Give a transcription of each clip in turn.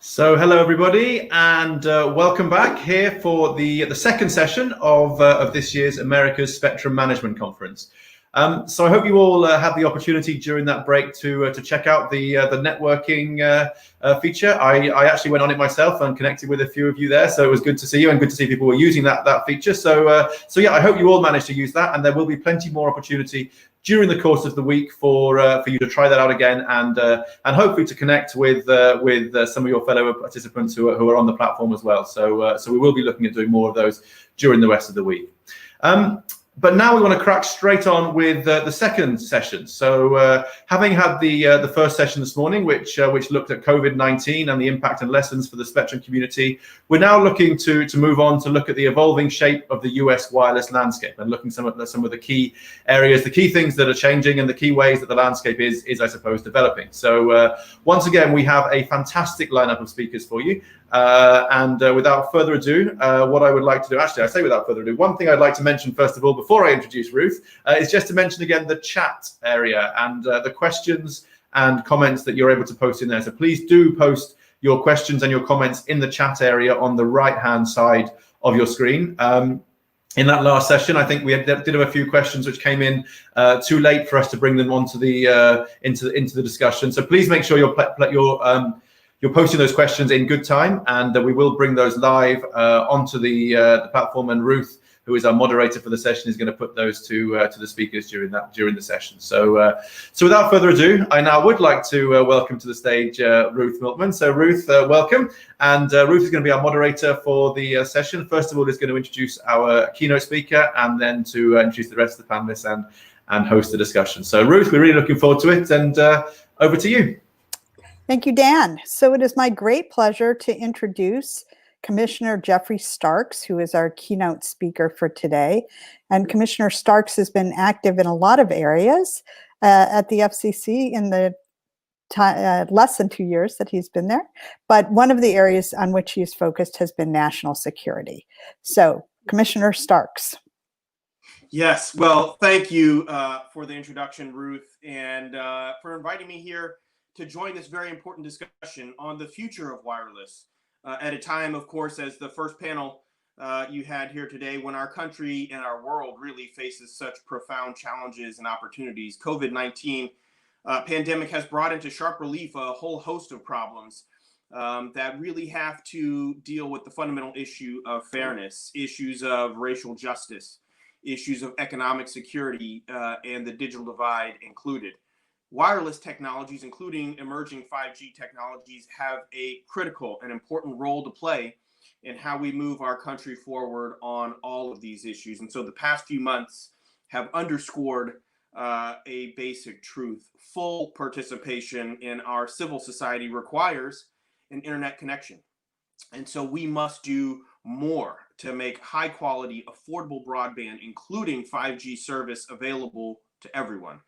So hello everybody, and welcome back here for the second session of this year's America's Spectrum Management Conference. So I hope you all had the opportunity during that break to check out the networking feature. I actually went on it myself and connected with a few of you there, so it was good to see you and good to see people were using that feature. So yeah, I hope you all managed to use that, and there will be plenty more opportunity during the course of the week for you to try that out again and hopefully to connect with some of your fellow participants who are on the platform as well. So we will be looking at doing more of those during the rest of the week. But now we want to crack straight on with the second session. So having had the first session this morning, which looked at COVID-19 and the impact and lessons for the Spectrum community, we're now looking to move on to look at the evolving shape of the US wireless landscape and looking some of the key areas, the key things that are changing and the key ways that the landscape is I suppose, developing. So once again, we have a fantastic lineup of speakers for you. Without further ado, what I would like to do, actually, I say without further ado, one thing I'd like to mention first of all, before I introduce Ruth, is just to mention again the chat area and the questions and comments that you're able to post in there. So please do post your questions and your comments in the chat area on the right-hand side of your screen. In that last session, I think we did have a few questions which came in too late for us to bring them onto the into the discussion. So please make sure you're posting those questions in good time, and we will bring those live onto the platform. And Ruth, who is our moderator for the session, is going to put those to the speakers during the session. So without further ado, I now would like to welcome to the stage Ruth Milkman. So Ruth, welcome, and Ruth is going to be our moderator for the session. First of all, is going to introduce our keynote speaker, and then to introduce the rest of the panelists and host the discussion. So Ruth, we're really looking forward to it, and over to you. Thank you, Dan. So it is my great pleasure to introduce Commissioner Jeffrey Starks, who is our keynote speaker for today. And Commissioner Starks has been active in a lot of areas at the FCC in the less than 2 years that he's been there. But one of the areas on which he is focused has been national security. So, Commissioner Starks. Yes, well, thank you for the introduction, Ruth, and for inviting me here to join this very important discussion on the future of wireless at a time, of course, as the first panel you had here today, when our country and our world really faces such profound challenges and opportunities. COVID-19 pandemic has brought into sharp relief a whole host of problems that really have to deal with the fundamental issue of fairness, issues of racial justice, issues of economic security, and the digital divide included. Wireless technologies, including emerging 5G technologies, have a critical and important role to play in how we move our country forward on all of these issues. And so the past few months have underscored a basic truth. Full participation in our civil society requires an internet connection. And so we must do more to make high quality, affordable broadband, including 5G service, available to everyone.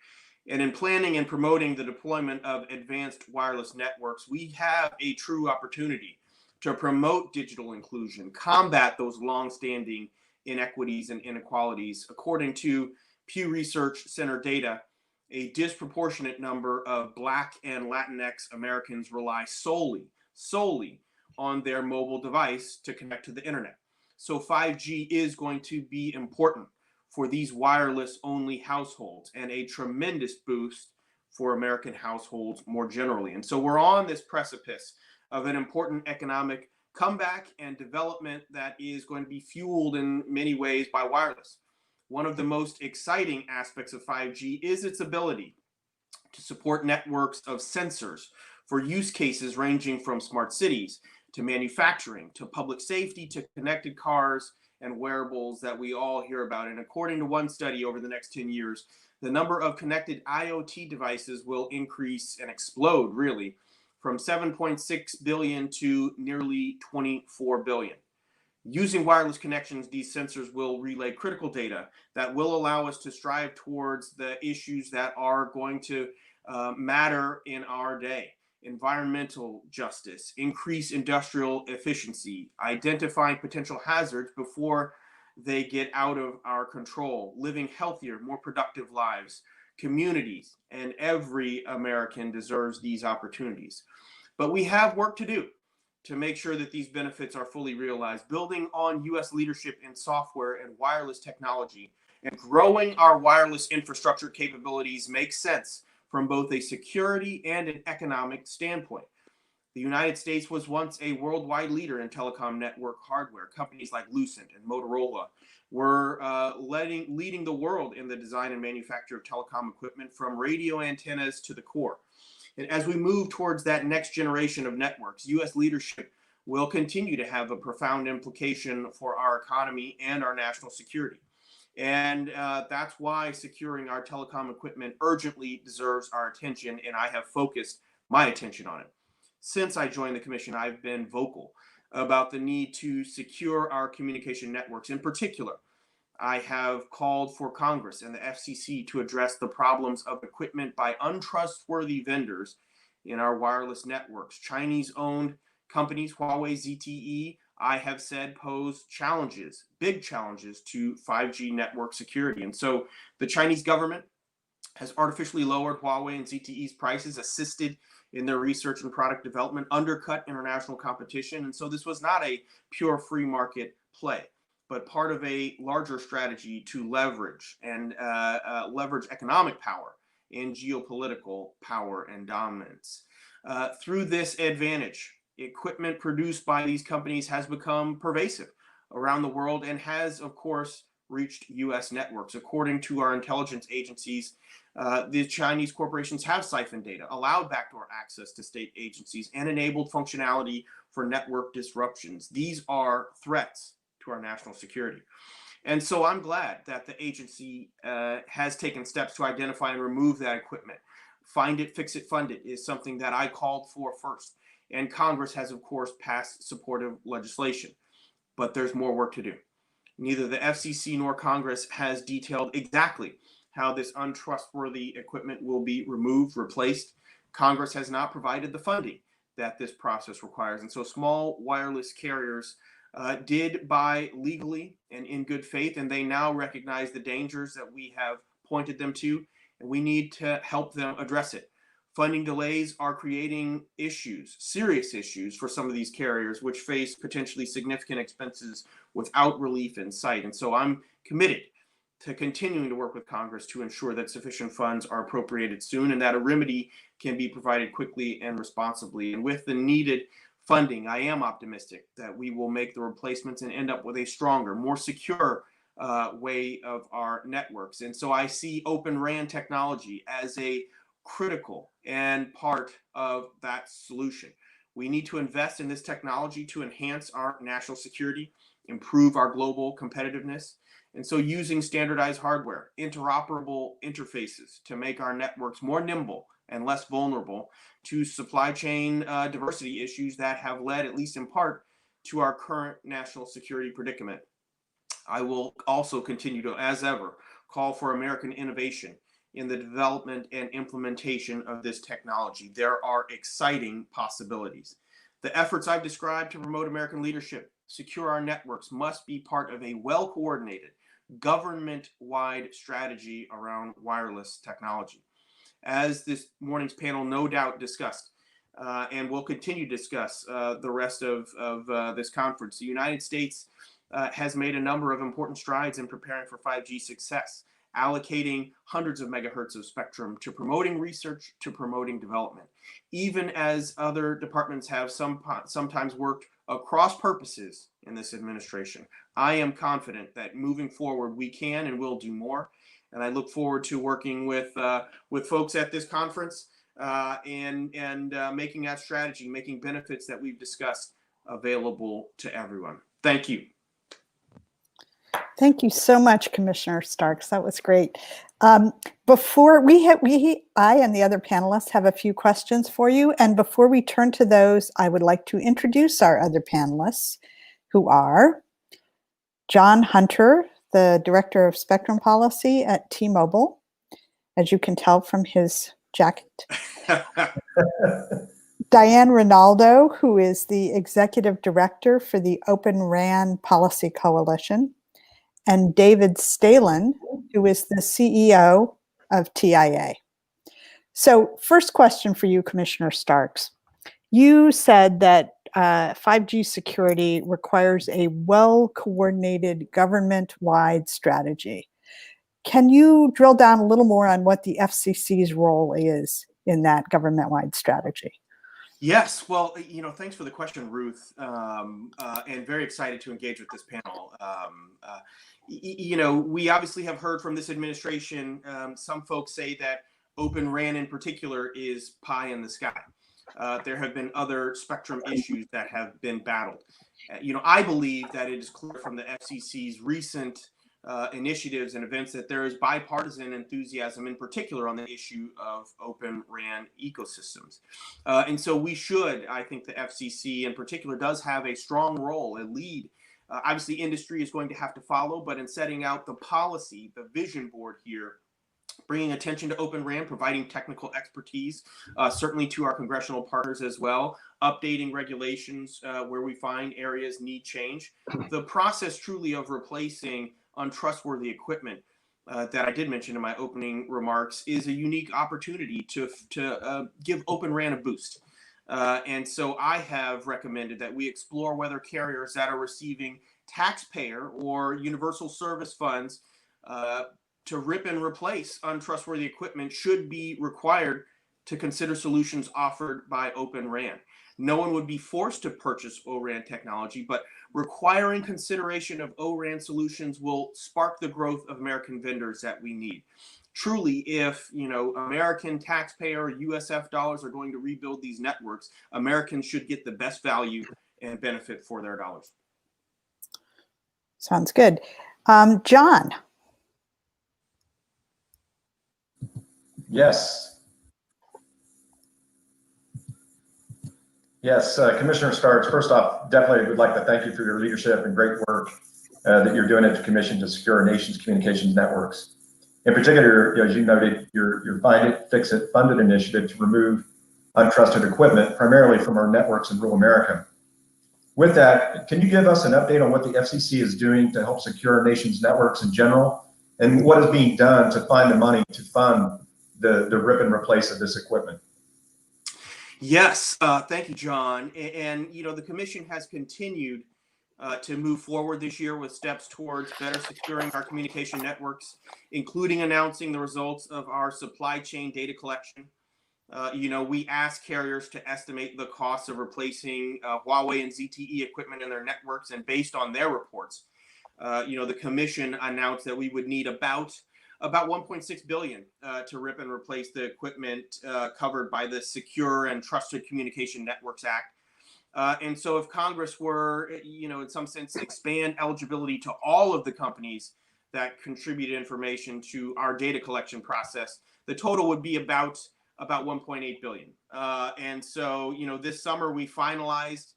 And in planning and promoting the deployment of advanced wireless networks, we have a true opportunity to promote digital inclusion, combat those long-standing inequities and inequalities. According to Pew Research Center data, a disproportionate number of Black and Latinx Americans rely solely on their mobile device to connect to the internet. So 5G is going to be important for these wireless-only households, and a tremendous boost for American households more generally. And so we're on this precipice of an important economic comeback and development that is going to be fueled in many ways by wireless. One of the most exciting aspects of 5G is its ability to support networks of sensors for use cases ranging from smart cities to manufacturing to public safety to connected cars and wearables that we all hear about. And according to one study, over the next 10 years, the number of connected IoT devices will increase and explode, really, from 7.6 billion to nearly 24 billion. Using wireless connections, these sensors will relay critical data that will allow us to strive towards the issues that are going to matter in our day. Environmental justice, increase industrial efficiency, identifying potential hazards before they get out of our control, living healthier, more productive lives, communities, and every American deserves these opportunities. But we have work to do. to make sure that these benefits are fully realized, building on U.S. leadership in software and wireless technology, and growing our wireless infrastructure capabilities makes sense from both a security and an economic standpoint. The United States was once a worldwide leader in telecom network hardware. Companies like Lucent and Motorola were leading the world in the design and manufacture of telecom equipment, from radio antennas to the core. And as we move towards that next generation of networks, U.S. leadership will continue to have a profound implication for our economy and our national security. And that's why securing our telecom equipment urgently deserves our attention, and I have focused my attention on it. Since I joined the commission, I've been vocal about the need to secure our communication networks. In particular, I have called for Congress and the FCC to address the problems of equipment by untrustworthy vendors in our wireless networks. Chinese-owned companies, Huawei, ZTE, I have said, pose challenges, big challenges to 5G network security. And so the Chinese government has artificially lowered Huawei and ZTE's prices, assisted in their research and product development, undercut international competition. And so this was not a pure free market play, but part of a larger strategy to leverage economic power and geopolitical power and dominance. Through this advantage, equipment produced by these companies has become pervasive around the world and has, of course, reached U.S. networks. According to our intelligence agencies, the Chinese corporations have siphoned data, allowed backdoor access to state agencies, and enabled functionality for network disruptions. These are threats to our national security. And so I'm glad that the agency has taken steps to identify and remove that equipment. Find it, fix it, fund it is something that I called for first. And Congress has, of course, passed supportive legislation. But there's more work to do. Neither the FCC nor Congress has detailed exactly how this untrustworthy equipment will be removed, replaced. Congress has not provided the funding that this process requires. And so small wireless carriers did buy legally and in good faith, and they now recognize the dangers that we have pointed them to, and we need to help them address it. Funding delays are creating issues, serious issues for some of these carriers, which face potentially significant expenses without relief in sight. And so I'm committed to continuing to work with Congress to ensure that sufficient funds are appropriated soon and that a remedy can be provided quickly and responsibly. And with the needed funding, I am optimistic that we will make the replacements and end up with a stronger, more secure way of our networks. And so I see OpenRAN technology as a critical and part of that solution. We need to invest in this technology to enhance our national security, improve our global competitiveness. And so using standardized hardware, interoperable interfaces to make our networks more nimble and less vulnerable to supply chain diversity issues that have led, at least in part, to our current national security predicament. I will also continue to, as ever, call for American innovation in the development and implementation of this technology. There are exciting possibilities. The efforts I've described to promote American leadership, secure our networks, must be part of a well-coordinated, government-wide strategy around wireless technology. As this morning's panel no doubt discussed, and will continue to discuss the rest of this conference, the United States has made a number of important strides in preparing for 5G success, allocating hundreds of megahertz of spectrum to promoting research, to promoting development. Even as other departments have sometimes worked across purposes in this administration, I am confident that moving forward we can and will do more. And I look forward to working with folks at this conference and making that strategy, making benefits that we've discussed available to everyone. Thank you. Thank you so much, Commissioner Starks. That was great. Before I and the other panelists have a few questions for you. And before we turn to those, I would like to introduce our other panelists, who are John Hunter, the Director of Spectrum Policy at T-Mobile, as you can tell from his jacket. Diane Rinaldo, who is the Executive Director for the OpenRAN Policy Coalition, and David Stalen, who is the CEO of TIA. So first question for you, Commissioner Starks. You said that 5G security requires a well-coordinated government-wide strategy. Can you drill down a little more on what the FCC's role is in that government-wide strategy? Yes, well, thanks for the question, Ruth, and very excited to engage with this panel. We obviously have heard from this administration, some folks say that OpenRAN in particular is pie in the sky. There have been other spectrum issues that have been battled. I believe that it is clear from the FCC's recent initiatives and events that there is bipartisan enthusiasm, in particular on the issue of Open RAN ecosystems. And so we should, I think the FCC in particular does have a strong role, a lead. Obviously, industry is going to have to follow, but in setting out the policy, the vision board here, bringing attention to Open RAN, providing technical expertise, certainly to our congressional partners as well, updating regulations where we find areas need change. The process truly of replacing untrustworthy equipment that I did mention in my opening remarks is a unique opportunity to give Open RAN a boost. And so I have recommended that we explore whether carriers that are receiving taxpayer or universal service funds to rip and replace untrustworthy equipment should be required to consider solutions offered by Open RAN. No one would be forced to purchase O-RAN technology, but requiring consideration of O-RAN solutions will spark the growth of American vendors that we need. Truly, if American taxpayer USF dollars are going to rebuild these networks, Americans should get the best value and benefit for their dollars. Sounds good. John. Yes. Yes, Commissioner Starks, first off, definitely would like to thank you for your leadership and great work that you're doing at the Commission to secure our nation's communications networks. In particular, as you noted, your Find It, Fix It funded initiative to remove untrusted equipment, primarily from our networks in rural America. With that, can you give us an update on what the FCC is doing to help secure our nation's networks in general, and what is being done to find the money to fund the rip and replace of this equipment? Yes, thank you, John. And the Commission has continued to move forward this year with steps towards better securing our communication networks, including announcing the results of our supply chain data collection. We ask carriers to estimate the cost of replacing Huawei and ZTE equipment in their networks, and based on their reports, the Commission announced that we would need about 1.6 billion to rip and replace the equipment covered by the Secure and Trusted Communication Networks Act. And so if Congress were, in some sense, expand eligibility to all of the companies that contribute information to our data collection process, the total would be about 1.8 billion. And so, this summer we finalized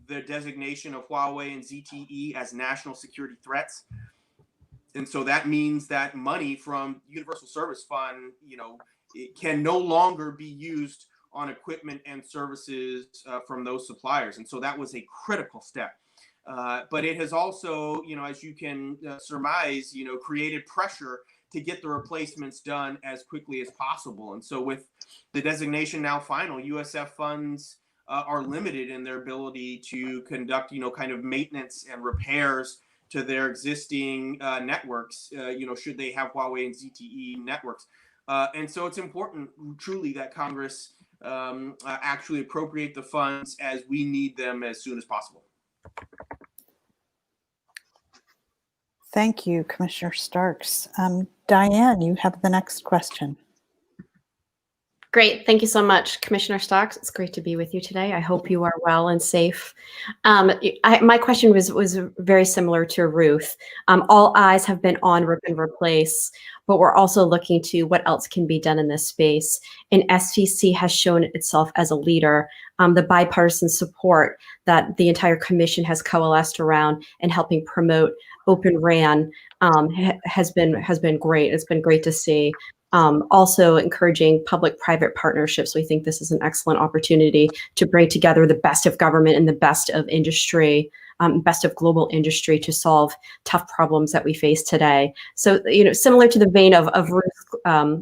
the designation of Huawei and ZTE as national security threats. And so that means that money from Universal Service Fund, it can no longer be used on equipment and services from those suppliers. And so that was a critical step. But it has also, as you can surmise, created pressure to get the replacements done as quickly as possible. And so with the designation now final, USF funds are limited in their ability to conduct, kind of maintenance and repairs to their existing networks, should they have Huawei and ZTE networks. And so it's important, truly, that Congress actually appropriate the funds as we need them as soon as possible. Thank you, Commissioner Starks. Diane, you have the next question. Great. Thank you so much, Commissioner Starks. It's great to be with you today. I hope you are well and safe. My question was very similar to Ruth. All eyes have been on rip and replace, but we're also looking to what else can be done in this space. And SVC has shown itself as a leader. The bipartisan support that the entire commission has coalesced around and helping promote Open RAN has been great. It's been great to see. Also encouraging public-private partnerships. We think this is an excellent opportunity to bring together the best of government and the best of industry, best of global industry to solve tough problems that we face today. So, similar to the vein of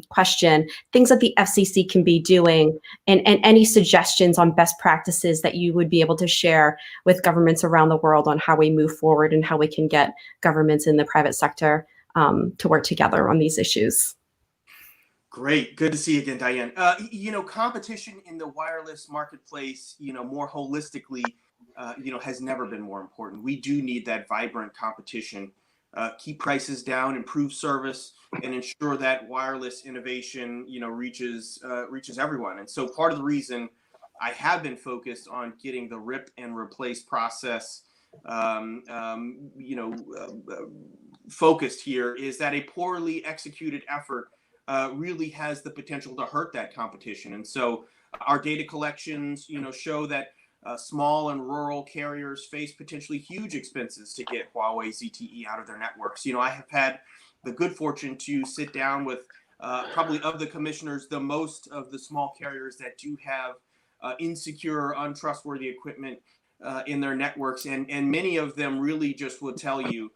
question, things that the FCC can be doing, and any suggestions on best practices that you would be able to share with governments around the world on how we move forward and how we can get governments in the private sector to work together on these issues. Great. Good to see you again, Diane. Competition in the wireless marketplace, more holistically, has never been more important. We do need that vibrant competition, keep prices down, improve service, and ensure that wireless innovation, reaches everyone. And so part of the reason I have been focused on getting the rip and replace process, focused here is that a poorly executed effort really has the potential to hurt that competition. And so our data collections, show that small and rural carriers face potentially huge expenses to get Huawei ZTE out of their networks. I have had the good fortune to sit down with probably of the commissioners, the most of the small carriers that do have insecure, untrustworthy equipment in their networks. And many of them really just will tell you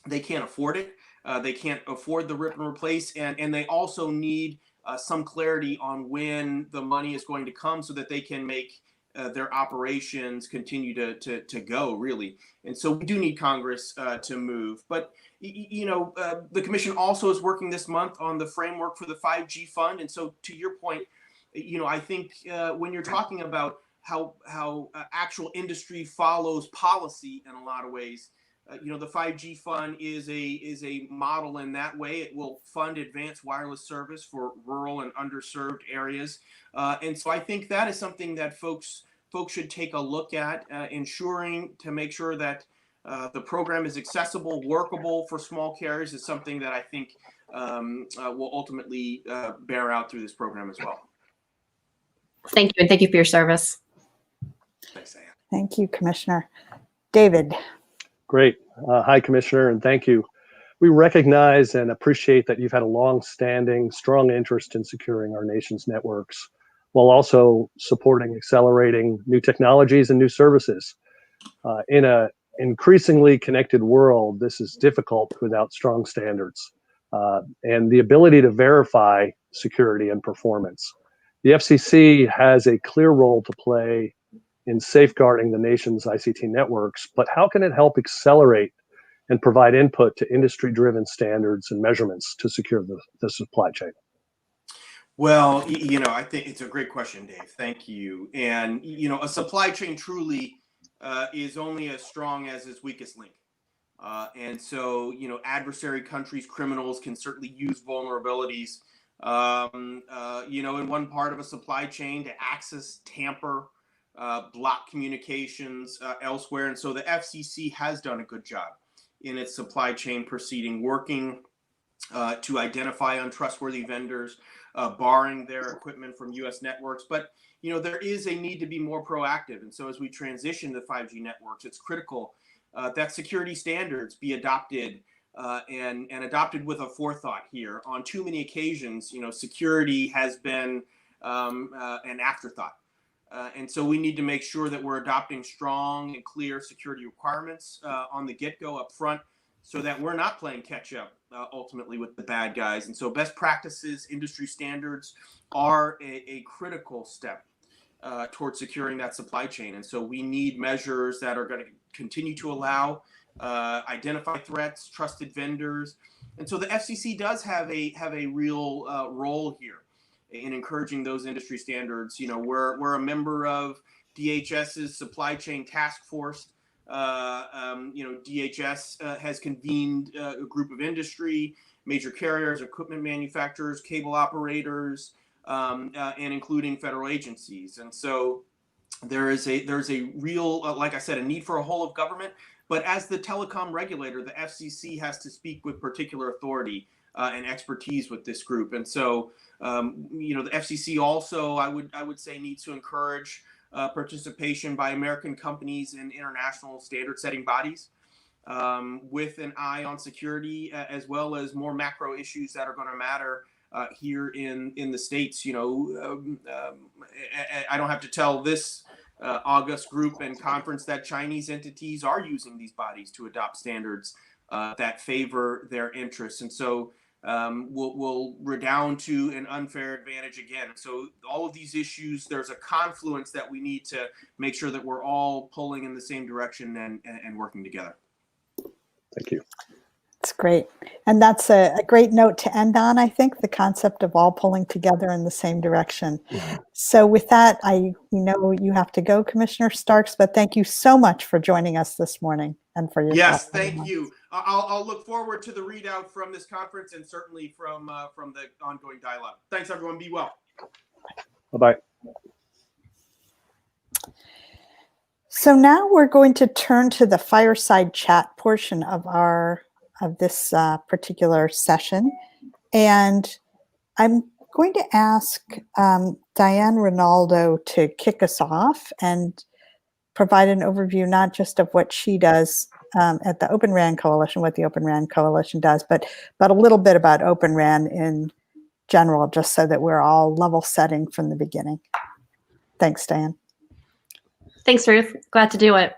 they can't afford it. They can't afford the rip and replace, and they also need some clarity on when the money is going to come so that they can make their operations continue to go, really. And so we do need Congress to move. But, the commission also is working this month on the framework for the 5G fund. And so to your point, I think when you're talking about how actual industry follows policy in a lot of ways, the 5G fund is a model in that way. It will fund advanced wireless service for rural and underserved areas. And so I think that is something that folks should take a look at, ensuring to make sure that the program is accessible, workable for small carriers is something that I think will ultimately bear out through this program as well. Thank you, and thank you for your service. Thanks, Diane. Thank you, Commissioner. David. Great. Hi, Commissioner, and thank you. We recognize and appreciate that you've had a long-standing, strong interest in securing our nation's networks, while also supporting accelerating new technologies and new services. In an increasingly connected world, this is difficult without strong standards and the ability to verify security and performance. The FCC has a clear role to play in safeguarding the nation's ICT networks, but how can it help accelerate and provide input to industry-driven standards and measurements to secure the supply chain? Well, I think it's a great question, Dave. Thank you. And, a supply chain truly is only as strong as its weakest link. And so, adversary countries, criminals can certainly use vulnerabilities, in one part of a supply chain to access, tamper, block communications elsewhere. And so the FCC has done a good job in its supply chain proceeding, working to identify untrustworthy vendors, barring their equipment from U.S. networks. But, there is a need to be more proactive. And so as we transition to 5G networks, it's critical that security standards be adopted and adopted with a forethought here. On too many occasions, security has been an afterthought. And so we need to make sure that we're adopting strong and clear security requirements on the get-go up front so that we're not playing catch up ultimately with the bad guys. And so best practices, industry standards are a critical step towards securing that supply chain. And so we need measures that are going to continue to allow identify threats, trusted vendors. And so the FCC does have a real role here in encouraging those industry standards. We're a member of DHS's supply chain task force. DHS has convened a group of industry, major carriers, equipment manufacturers, cable operators, and including federal agencies. And so there's a real, like I said, a need for a whole of government. But as the telecom regulator, the FCC has to speak with particular authority and expertise with this group. And so, the FCC also, I would say, needs to encourage participation by American companies in international standard-setting bodies with an eye on security, as well as more macro issues that are going to matter here in the States. I don't have to tell this August group and conference that Chinese entities are using these bodies to adopt standards that favor their interests. And so will redound to an unfair advantage again. So all of these issues, there's a confluence that we need to make sure that we're all pulling in the same direction and working together. Thank you. It's great. And that's a great note to end on, I think, the concept of all pulling together in the same direction. So with that, I know you have to go, Commissioner Starks, but thank you so much for joining us this morning and for your Yes, thoughtful thank remarks. you. I'll look forward to the readout from this conference and certainly from the ongoing dialogue. Thanks, everyone. Be well. Bye-bye. So now we're going to turn to the fireside chat portion of this particular session. And I'm going to ask Diane Ronaldo to kick us off and provide an overview, not just of what she does at the OpenRAN Coalition, what the OpenRAN Coalition does, but a little bit about OpenRAN in general, just so that we're all level setting from the beginning. Thanks, Diane. Thanks, Ruth. Glad to do it.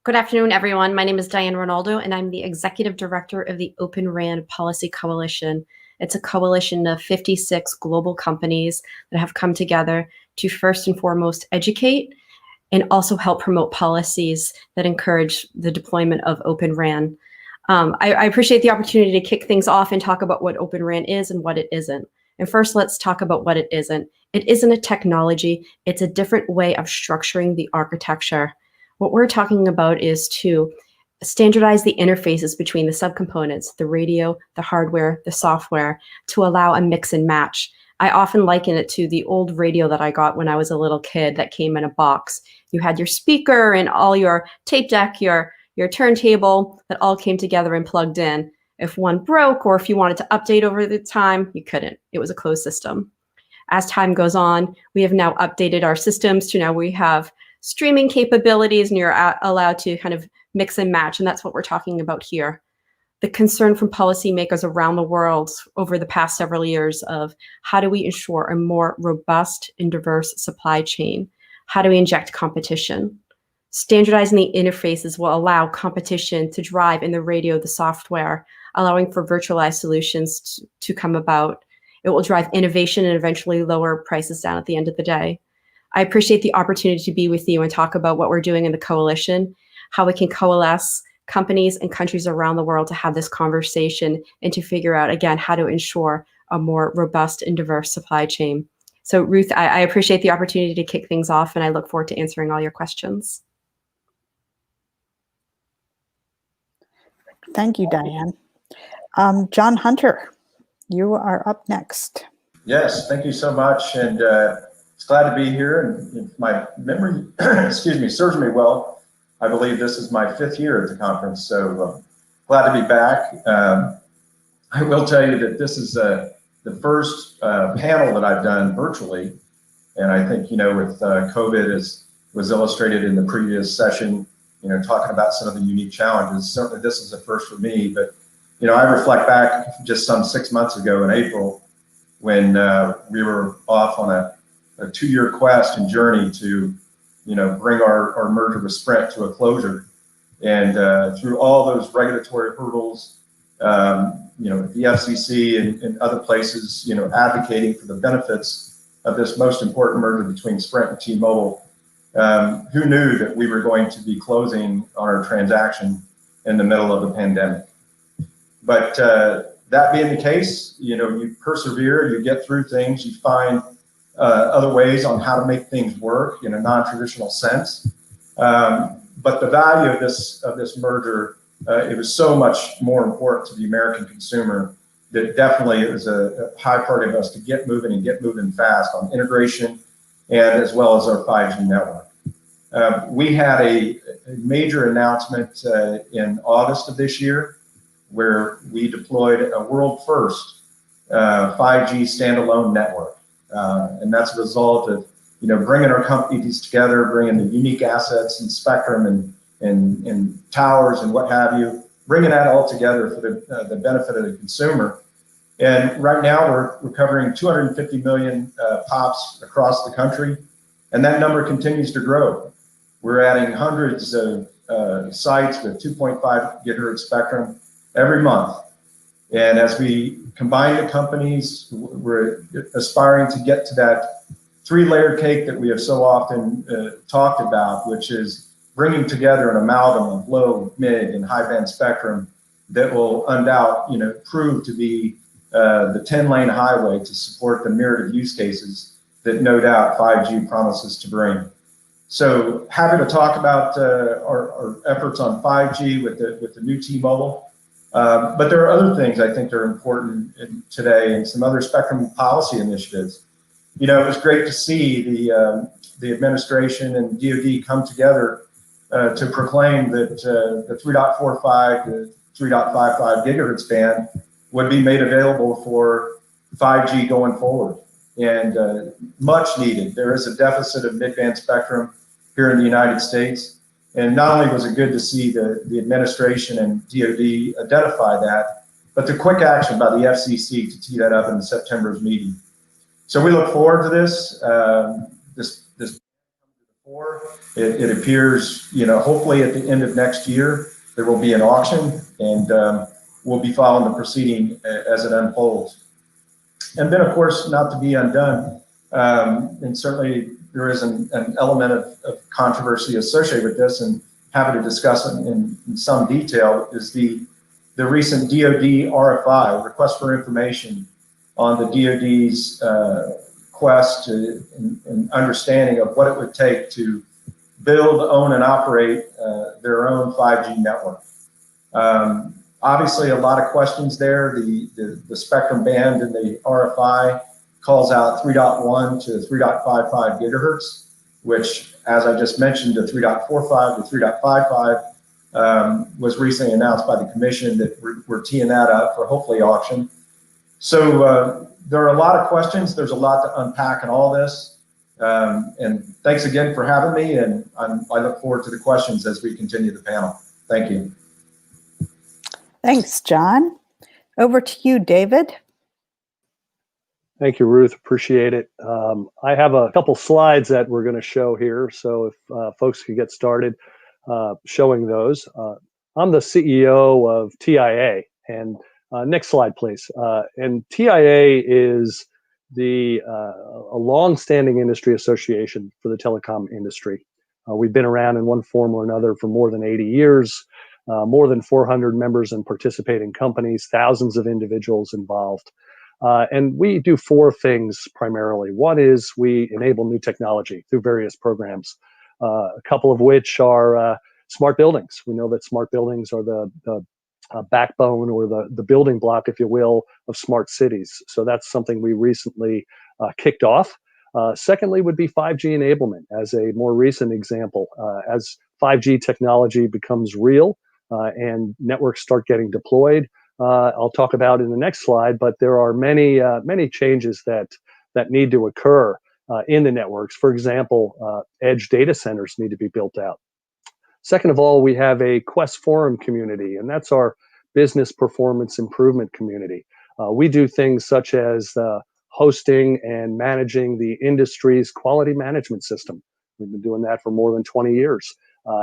Good afternoon, everyone. My name is Diane Ronaldo, and I'm the Executive Director of the OpenRAN Policy Coalition. It's a coalition of 56 global companies that have come together to first and foremost educate and also help promote policies that encourage the deployment of OpenRAN. I appreciate the opportunity to kick things off and talk about what OpenRAN is and what it isn't. And first, let's talk about what it isn't. It isn't a technology. It's a different way of structuring the architecture. What we're talking about is to standardize the interfaces between the subcomponents, the radio, the hardware, the software, to allow a mix and match. I often liken it to the old radio that I got when I was a little kid that came in a box. You had your speaker and all your tape deck, your turntable that all came together and plugged in. If one broke or if you wanted to update over the time, you couldn't. It was a closed system. As time goes on, we have now updated our systems to now we have streaming capabilities and you're allowed to kind of mix and match. And that's what we're talking about here. The concern from policymakers around the world over the past several years of how do we ensure a more robust and diverse supply chain? How do we inject competition? Standardizing the interfaces will allow competition to drive in the radio, the software, allowing for virtualized solutions to come about. It will drive innovation and eventually lower prices down at the end of the day. I appreciate the opportunity to be with you and talk about what we're doing in the coalition, how we can coalesce companies and countries around the world to have this conversation and to figure out, again, how to ensure a more robust and diverse supply chain. So Ruth, I appreciate the opportunity to kick things off and I look forward to answering all your questions. Thank you, Diane. John Hunter, you are up next. Yes, thank you so much. And it's glad to be here. And if my memory, excuse me, serves me well, I believe this is my 5th year at the conference. So glad to be back. I will tell you that this is the first panel that I've done virtually. And I think, you know, with COVID, as was illustrated in the previous session, you know, talking about some of the unique challenges. Certainly this is a first for me, but, you know, I reflect back just some 6 months ago in April when we were off on a 2-year quest and journey to, you know, bring our merger with Sprint to a closure. And through all those regulatory hurdles, you know, the FCC and other places, you know, advocating for the benefits of this most important merger between Sprint and T-Mobile. Who knew that we were going to be closing on our transaction in the middle of the pandemic? But that being the case, you know, you persevere, you get through things, you find other ways on how to make things work in a non-traditional sense. But the value of this merger, it was so much more important to the American consumer that definitely it was a high priority of us to get moving and get moving fast on integration and as well as our 5G network. We had a major announcement in August of this year where we deployed a world first 5G standalone network. And that's a result of, you know, bringing our companies together, bringing the unique assets and spectrum and towers and what have you, bringing that all together for the benefit of the consumer. And right now we're covering 250 million pops across the country, and that number continues to grow. We're adding hundreds of sites with 2.5 gigahertz spectrum every month. And as we combine the companies, we're aspiring to get to that three-layered cake that we have so often talked about, which is bringing together an amalgam of low, mid, and high-band spectrum that will prove to be the 10-lane highway to support the myriad of use cases that no doubt 5G promises to bring. So happy to talk about our efforts on 5G with the new T-Mobile. But there are other things I think that are important today, and some other spectrum policy initiatives. It was great to see the administration and DoD come together to proclaim that the 3.45 to 3.55 gigahertz band would be made available for 5G going forward. And much needed. There is a deficit of mid-band spectrum here in the United States. And not only was it good to see the administration and DoD identify that, but the quick action by the FCC to tee that up in September's meeting. So we look forward to this. It appears, hopefully at the end of next year, there will be an auction, and we'll be following the proceeding as it unfolds. And then, of course, not to be undone, and certainly there is an element of controversy associated with this, and happy to discuss it in some detail, is the recent DoD RFI, request for information, on the DoD's quest and understanding of what it would take to build, own, and operate their own 5G network. Obviously, a lot of questions there. The spectrum band in the RFI calls out 3.1 to 3.55 gigahertz, which, as I just mentioned, the 3.45 to 3.55 was recently announced by the commission that we're teeing that up for hopefully auction. So there are a lot of questions. There's a lot to unpack in all this. And thanks again for having me, and I look forward to the questions as we continue the panel. Thank you. Thanks, John. Over to you, David. Thank you, Ruth. Appreciate it. I have a couple slides that we're going to show here, so if folks could get started showing those. I'm the CEO of TIA, and next slide, please. And TIA is a long-standing industry association for the telecom industry. We've been around in one form or another for more than 80 years. More than 400 members and participating companies, thousands of individuals involved. And we do four things primarily. One is we enable new technology through various programs, a couple of which are smart buildings. We know that smart buildings are the backbone, or the building block, if you will, of smart cities. So that's something we recently kicked off. Secondly would be 5G enablement as a more recent example. As 5G technology becomes real, and networks start getting deployed, I'll talk about in the next slide, but there are many changes that need to occur in the networks. For example, edge data centers need to be built out. Second of all, we have a Quest Forum community, and that's our business performance improvement community. We do things such as hosting and managing the industry's quality management system. We've been doing that for more than 20 years.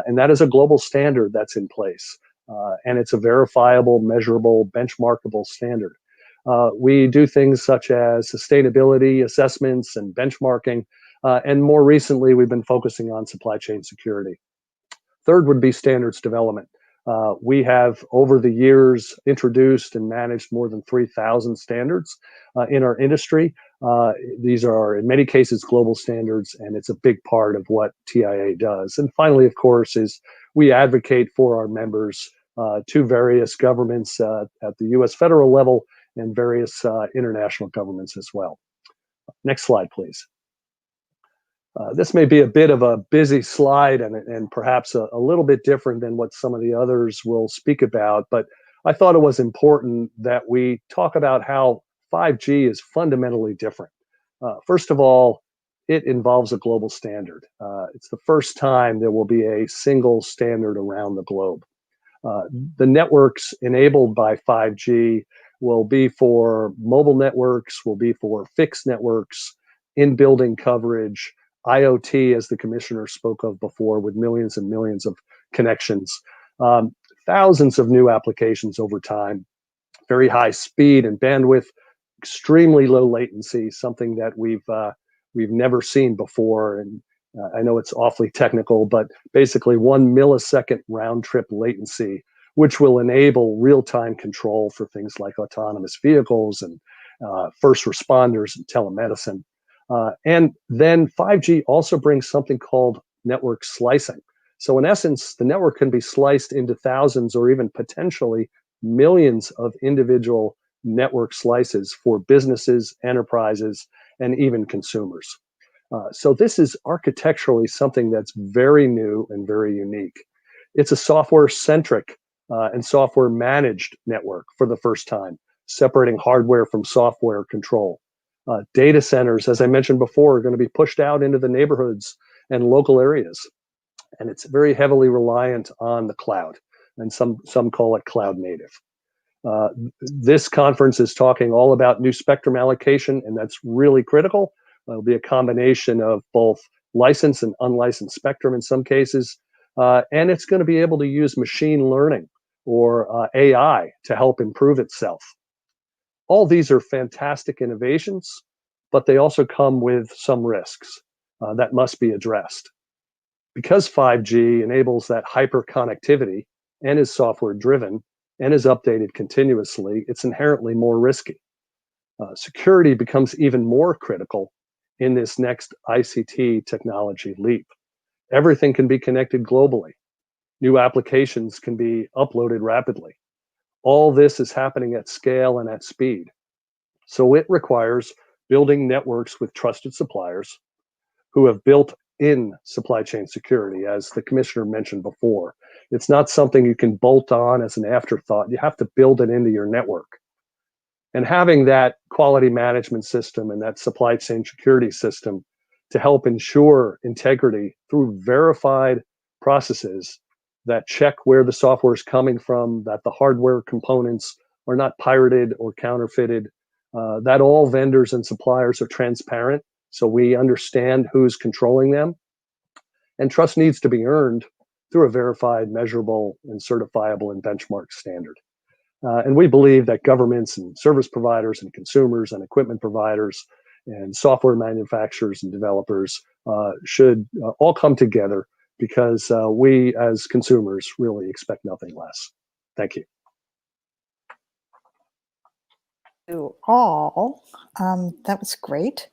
And that is a global standard that's in place. And it's a verifiable, measurable, benchmarkable standard. We do things such as sustainability assessments and benchmarking. And more recently, we've been focusing on supply chain security. Third would be standards development. We have, over the years, introduced and managed more than 3,000 standards in our industry. These are, in many cases, global standards, and it's a big part of what TIA does. And finally, of course, is we advocate for our members to various governments at the U.S. federal level and various international governments as well. Next slide, please. This may be a bit of a busy slide and perhaps a little bit different than what some of the others will speak about, but I thought it was important that we talk about how 5G is fundamentally different. First of all, it involves a global standard. It's the first time there will be a single standard around the globe. The networks enabled by 5G will be for mobile networks, will be for fixed networks, in-building coverage, IoT, as the commissioner spoke of before, with millions and millions of connections, thousands of new applications over time. very high speed and bandwidth, extremely low latency, something that we've never seen before. And I know it's awfully technical, but basically 1 millisecond round trip latency, which will enable real-time control for things like autonomous vehicles and first responders and telemedicine. And then 5G also brings something called network slicing. So in essence, the network can be sliced into thousands or even potentially millions of individual network slices for businesses, enterprises, and even consumers. So this is architecturally something that's very new and very unique. It's a software-centric and software-managed network for the first time, separating hardware from software control. Data centers, as I mentioned before, are going to be pushed out into the neighborhoods and local areas. And it's very heavily reliant on the cloud, and some call it cloud native. This conference is talking all about new spectrum allocation, and that's really critical. It'll be a combination of both licensed and unlicensed spectrum in some cases, and it's going to be able to use machine learning or AI to help improve itself. All these are fantastic innovations, but they also come with some risks that must be addressed. Because 5G enables that hyper connectivity and is software driven and is updated continuously, it's inherently more risky. Security becomes even more critical in this next ICT technology leap. Everything can be connected globally. New applications can be uploaded rapidly. All this is happening at scale and at speed. So it requires building networks with trusted suppliers who have built in supply chain security, as the commissioner mentioned before. It's not something you can bolt on as an afterthought. You have to build it into your network. And having that quality management system and that supply chain security system to help ensure integrity through verified processes that check where the software is coming from, that the hardware components are not pirated or counterfeited, that all vendors and suppliers are transparent, so we understand who's controlling them. And trust needs to be earned through a verified, measurable, and certifiable and benchmark standard. And we believe that governments and service providers and consumers and equipment providers and software manufacturers and developers should all come together, because we as consumers really expect nothing less. Thank you. You all, that was great.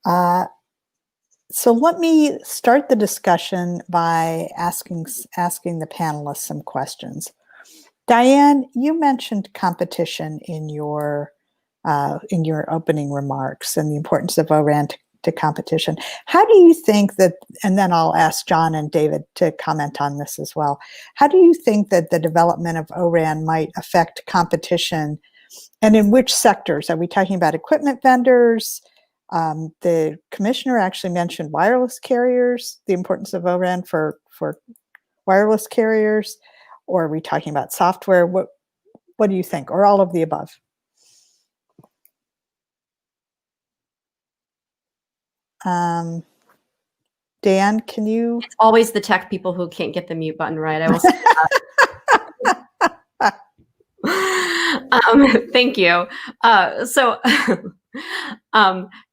So let me start the discussion by asking the panelists some questions. Diane, you mentioned competition in your opening remarks and the importance of ORAN to competition. How do you think that, and then I'll ask John and David to comment on this as well. How do you think that the development of ORAN might affect competition, and in which sectors? Are we talking about equipment vendors? The commissioner actually mentioned wireless carriers, the importance of ORAN for wireless carriers, or are we talking about software? What do you think, or all of the above? Dan, can you? It's always the tech people who can't get the mute button right. I will say that. Thank you.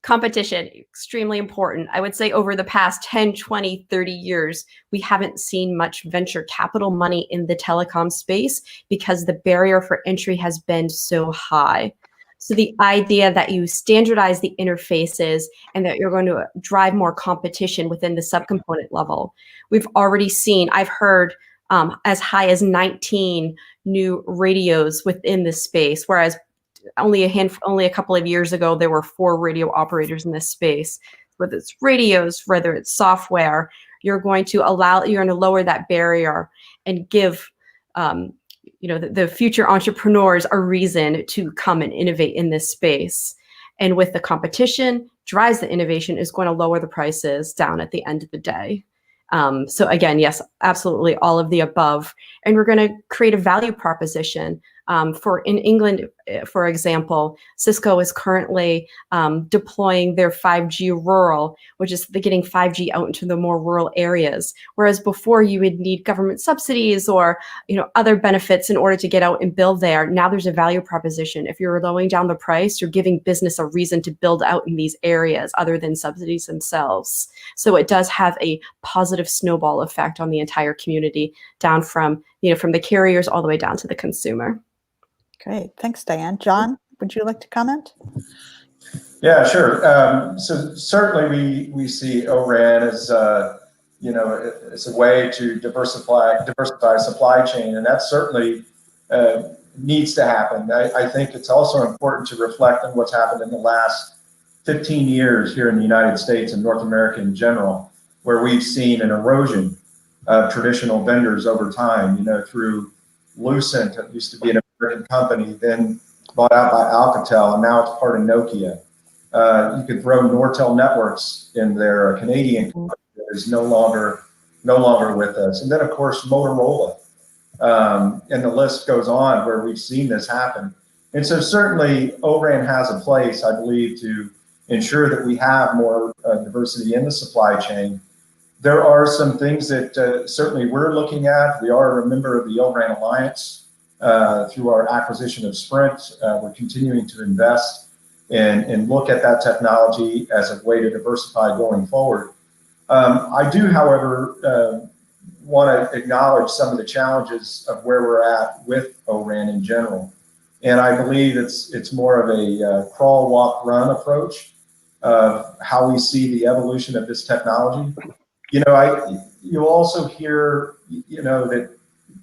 Competition, extremely important. I would say over the past 10, 20, 30 years, we haven't seen much venture capital money in the telecom space because the barrier for entry has been so high. So the idea that you standardize the interfaces and that you're going to drive more competition within the subcomponent level. We've already seen, I've heard as high as 19 new radios within this space, whereas only a couple of years ago, there were 4 radio operators in this space. Whether it's radios, whether it's software, you're going to lower that barrier and give the future entrepreneurs a reason to come and innovate in this space. And with the competition, drives the innovation is going to lower the prices down at the end of the day. So again, yes, absolutely all of the above. And we're going to create a value proposition. In England, for example, Cisco is currently deploying their 5G rural, which is getting 5G out into the more rural areas. Whereas before you would need government subsidies or other benefits in order to get out and build there. Now there's a value proposition. If you're lowering down the price, you're giving business a reason to build out in these areas other than subsidies themselves. So it does have a positive snowball effect on the entire community, down from the carriers all the way down to the consumer. Great. Thanks, Diane. John, would you like to comment? Yeah, sure. So certainly we see ORAN as as a way to diversify supply chain, and that certainly needs to happen. I think it's also important to reflect on what's happened in the last 15 years here in the United States and North America in general, where we've seen an erosion of traditional vendors over time, through Lucent. It used to be an American company, then bought out by Alcatel, and now it's part of Nokia. You could throw Nortel Networks in there, a Canadian company that is no longer with us. And then, of course, Motorola. And the list goes on where we've seen this happen. And so certainly ORAN has a place, I believe, to ensure that we have more diversity in the supply chain. There are some things that certainly we're looking at. We are a member of the ORAN Alliance through our acquisition of Sprint. We're continuing to invest and look at that technology as a way to diversify going forward. I do, however, want to acknowledge some of the challenges of where we're at with ORAN in general. And I believe it's more of a crawl, walk, run approach of how we see the evolution of this technology. You also hear, that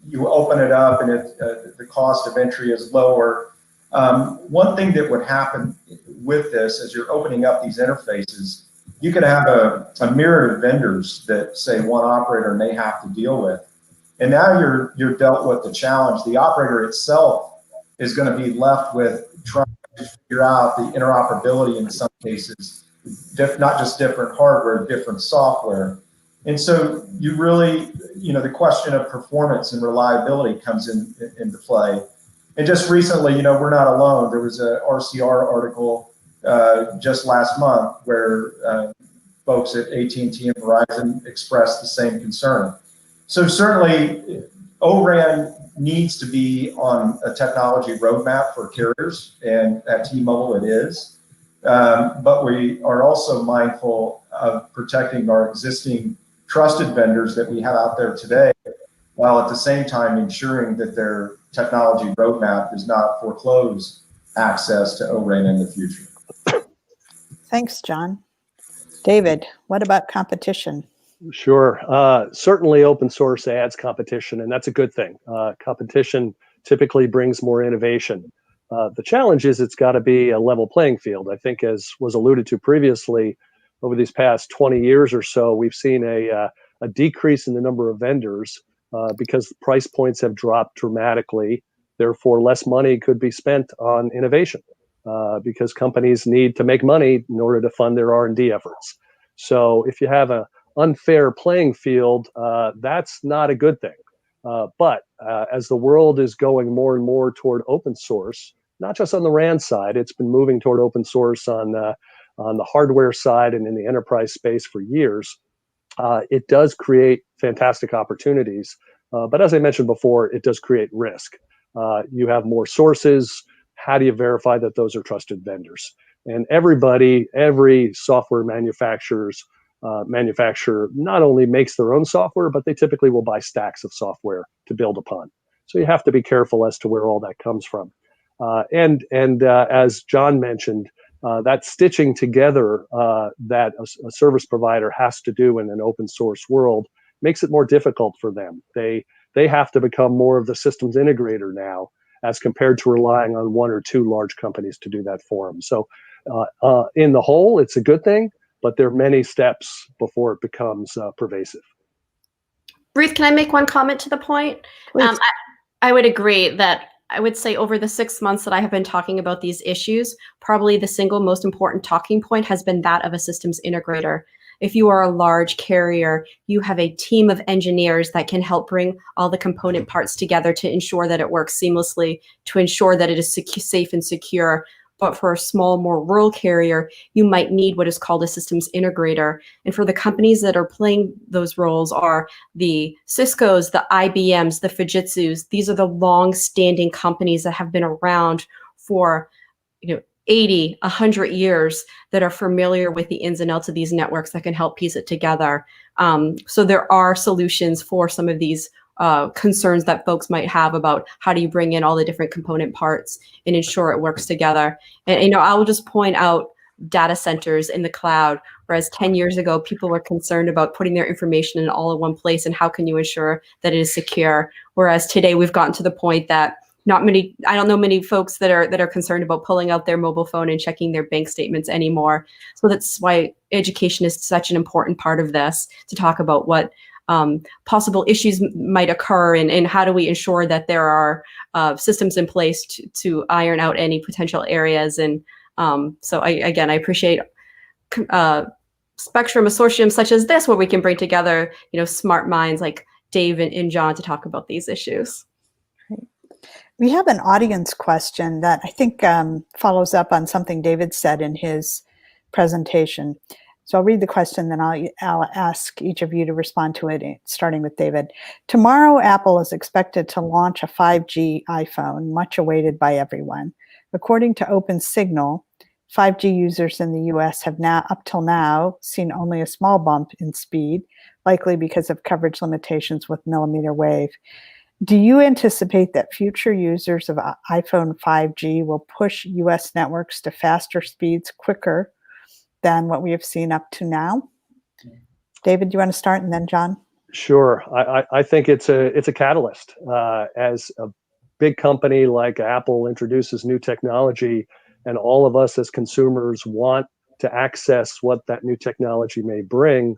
you open it up and the cost of entry is lower. One thing that would happen with this, as you're opening up these interfaces, you could have a myriad of vendors that, say, one operator may have to deal with. And now you're dealt with the challenge. The operator itself is going to be left with trying to figure out the interoperability in some cases, not just different hardware, different software. And so you really, the question of performance and reliability comes into play. And just recently, we're not alone. There was a RCR article just last month where folks at AT&T and Verizon expressed the same concern. So certainly ORAN needs to be on a technology roadmap for carriers, and at T-Mobile it is. But we are also mindful of protecting our existing trusted vendors that we have out there today, while at the same time ensuring that their technology roadmap does not foreclose access to ORAN in the future. Thanks, John. David, what about competition? Sure. Certainly open source adds competition, and that's a good thing. Competition typically brings more innovation. The challenge is it's got to be a level playing field. I think, as was alluded to previously, over these past 20 years or so, we've seen a decrease in the number of vendors because price points have dropped dramatically. Therefore, less money could be spent on innovation because companies need to make money in order to fund their R&D efforts. So if you have an unfair playing field, that's not a good thing. But as the world is going more and more toward open source, not just on the RAN side, it's been moving toward open source on the hardware side and in the enterprise space for years. It does create fantastic opportunities. But as I mentioned before, it does create risk. You have more sources. How do you verify that those are trusted vendors? And every software manufacturer not only makes their own software, but they typically will buy stacks of software to build upon. So you have to be careful as to where all that comes from. And as John mentioned, that stitching together that a service provider has to do in an open source world makes it more difficult for them. They have to become more of the systems integrator now, as compared to relying on one or two large companies to do that for them. So in the whole, it's a good thing, but there are many steps before it becomes pervasive. Ruth, can I make one comment to the point? I would agree that I would say over the 6 months that I have been talking about these issues, probably the single most important talking point has been that of a systems integrator. if you are a large carrier, you have a team of engineers that can help bring all the component parts together to ensure that it works seamlessly, to ensure that it is safe and secure. But for a small, more rural carrier, you might need what is called a systems integrator. And for the companies that are playing those roles are the Ciscos, the IBMs, the Fujitsus. These are the long-standing companies that have been around for 80, 100 years, that are familiar with the ins and outs of these networks that can help piece it together. So there are solutions for some of these concerns that folks might have about how do you bring in all the different component parts and ensure it works together. And I will just point out data centers in the cloud, whereas 10 years ago, people were concerned about putting their information in all in one place and how can you ensure that it is secure. Whereas today we've gotten to the point that I don't know many folks that are concerned about pulling out their mobile phone and checking their bank statements anymore. So that's why education is such an important part of this, to talk about what possible issues might occur and how do we ensure that there are systems in place to iron out any potential areas. And so I appreciate Spectrum Consortium such as this, where we can bring together smart minds like Dave and John to talk about these issues. We have an audience question that I think follows up on something David said in his presentation. So I'll read the question, then I'll ask each of you to respond to it, starting with David. Tomorrow, Apple is expected to launch a 5G iPhone, much awaited by everyone. According to OpenSignal, 5G users in the US have up till now seen only a small bump in speed, likely because of coverage limitations with millimeter wave. Do you anticipate that future users of iPhone 5G will push US networks to faster speeds quicker than what we have seen up to now? David, do you want to start, and then John? Sure. I think it's a catalyst. As a big company like Apple introduces new technology, and all of us as consumers want to access what that new technology may bring,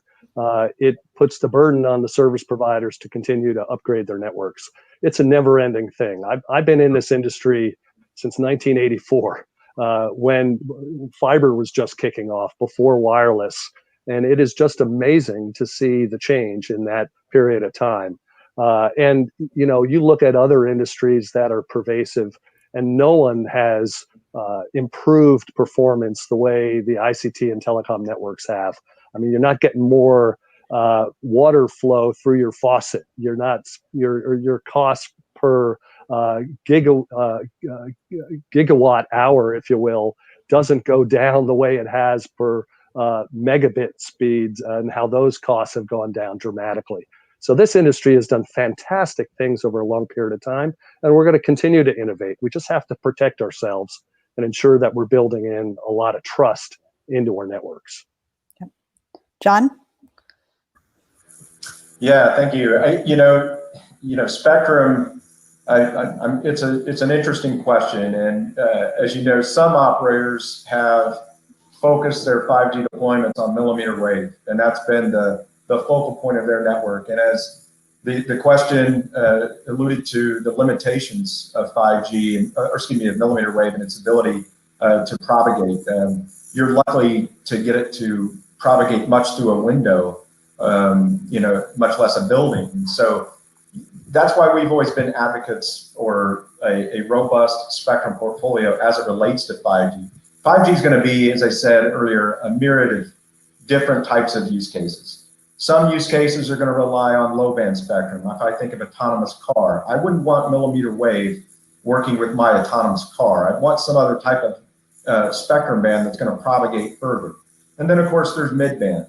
it puts the burden on the service providers to continue to upgrade their networks. It's a never-ending thing. I've been in this industry since 1984, when fiber was just kicking off, before wireless. And it is just amazing to see the change in that period of time. And you look at other industries that are pervasive, and no one has improved performance the way the ICT and telecom networks have. I mean, you're not getting more water flow through your faucet. You're not, your cost per gigawatt hour, if you will, doesn't go down the way it has per megabit speeds, and how those costs have gone down dramatically. So this industry has done fantastic things over a long period of time, and we're going to continue to innovate. We just have to protect ourselves and ensure that we're building in a lot of trust into our networks. Yep. John? Yeah, thank you. Spectrum, it's an interesting question, and as you know, some operators have focused their 5G deployments on millimeter wave, and that's been the focal point of their network. And as the question alluded to, the limitations of 5G, of millimeter wave and its ability to propagate, you're likely to get it to propagate much through a window, much less a building. And so that's why we've always been advocates for a robust spectrum portfolio as it relates to 5G. 5G is going to be, as I said earlier, a myriad of different types of use cases. Some use cases are going to rely on low band spectrum. If I think of autonomous car, I wouldn't want millimeter wave working with my autonomous car. I'd want some other type of spectrum band that's going to propagate further. And then of course there's mid-band.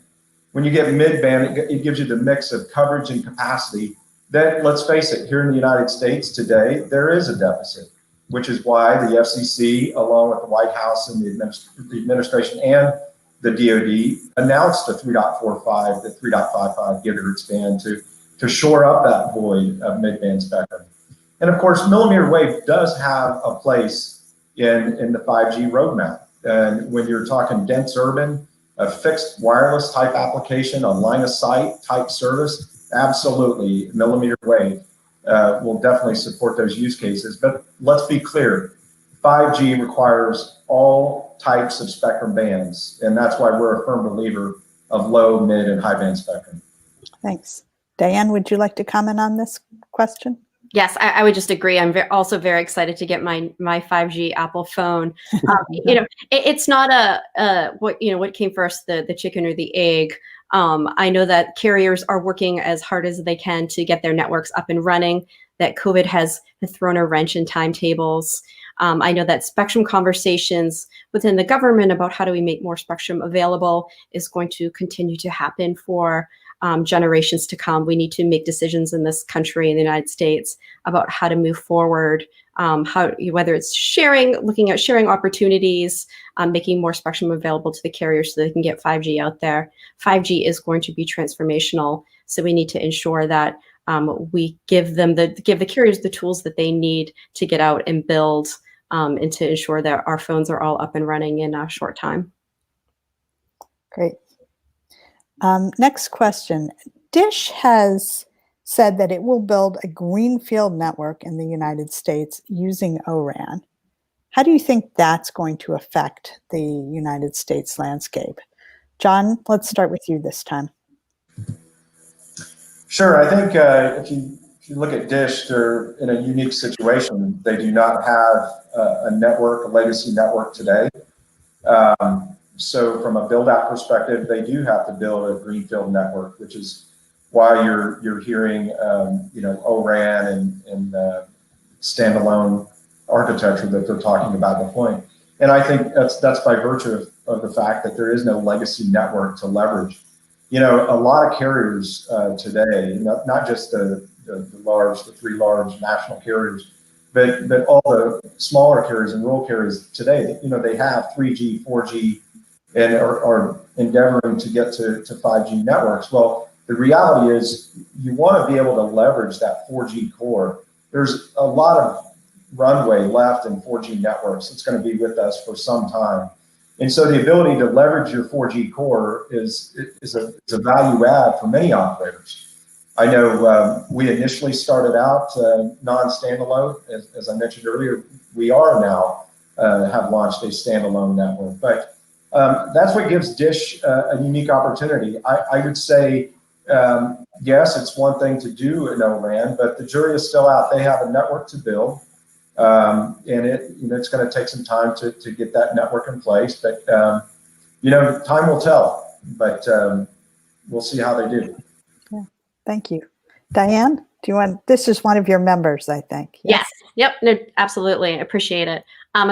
When you get mid-band, it gives you the mix of coverage and capacity that, let's face it, here in the United States today, there is a deficit, which is why the FCC, along with the White House and the administration and the DoD, announced a 3.45 to 3.55 gigahertz band to shore up that void of mid-band spectrum. And of course, millimeter wave does have a place in the 5G roadmap. And when you're talking dense urban, a fixed wireless type application, a line of sight type service, absolutely, millimeter wave will definitely support those use cases. But let's be clear, 5G requires all types of spectrum bands, and that's why we're a firm believer of low, mid, and high band spectrum. Thanks. Diane, would you like to comment on this question? Yes, I would just agree. I'm also very excited to get my 5G Apple phone. It's not what came first, the chicken or the egg. I know that carriers are working as hard as they can to get their networks up and running. That COVID has thrown a wrench in timetables. I know that spectrum conversations within the government about how do we make more spectrum available is going to continue to happen for generations to come. We need to make decisions in this country, in the United States, about how to move forward, whether it's looking at sharing opportunities, making more spectrum available to the carriers so they can get 5G out there. 5G is going to be transformational, so we need to ensure that we give the carriers the tools that they need to get out and build, and to ensure that our phones are all up and running in a short time. Great. Next question. Dish has said that it will build a greenfield network in the United States using ORAN. How do you think that's going to affect the United States landscape? John, let's start with you this time. Sure. I think if you look at Dish, they're in a unique situation. They do not have a legacy network today. So from a build-out perspective, they do have to build a greenfield network, which is why you're hearing ORAN and standalone architecture that they're talking about deploying. And I think that's by virtue of the fact that there is no legacy network to leverage. A lot of carriers today, not just the three large national carriers, but all the smaller carriers and rural carriers today, they have 3G, 4G, and are endeavoring to get to 5G networks. Well, the reality is you want to be able to leverage that 4G core. There's a lot of runway left in 4G networks. It's going to be with us for some time. And so the ability to leverage your 4G core is a value add for many operators. I know we initially started out non-standalone. As I mentioned earlier, we are now have launched a standalone network. But that's what gives Dish a unique opportunity. I would say, yes, it's one thing to do in ORAN, but the jury is still out. They have a network to build, and it's going to take some time to get that network in place. But time will tell. But we'll see how they do. Yeah, thank you, Diane. Do you want? This is one of your members, I think. Yes. Yep. No, absolutely. I appreciate it.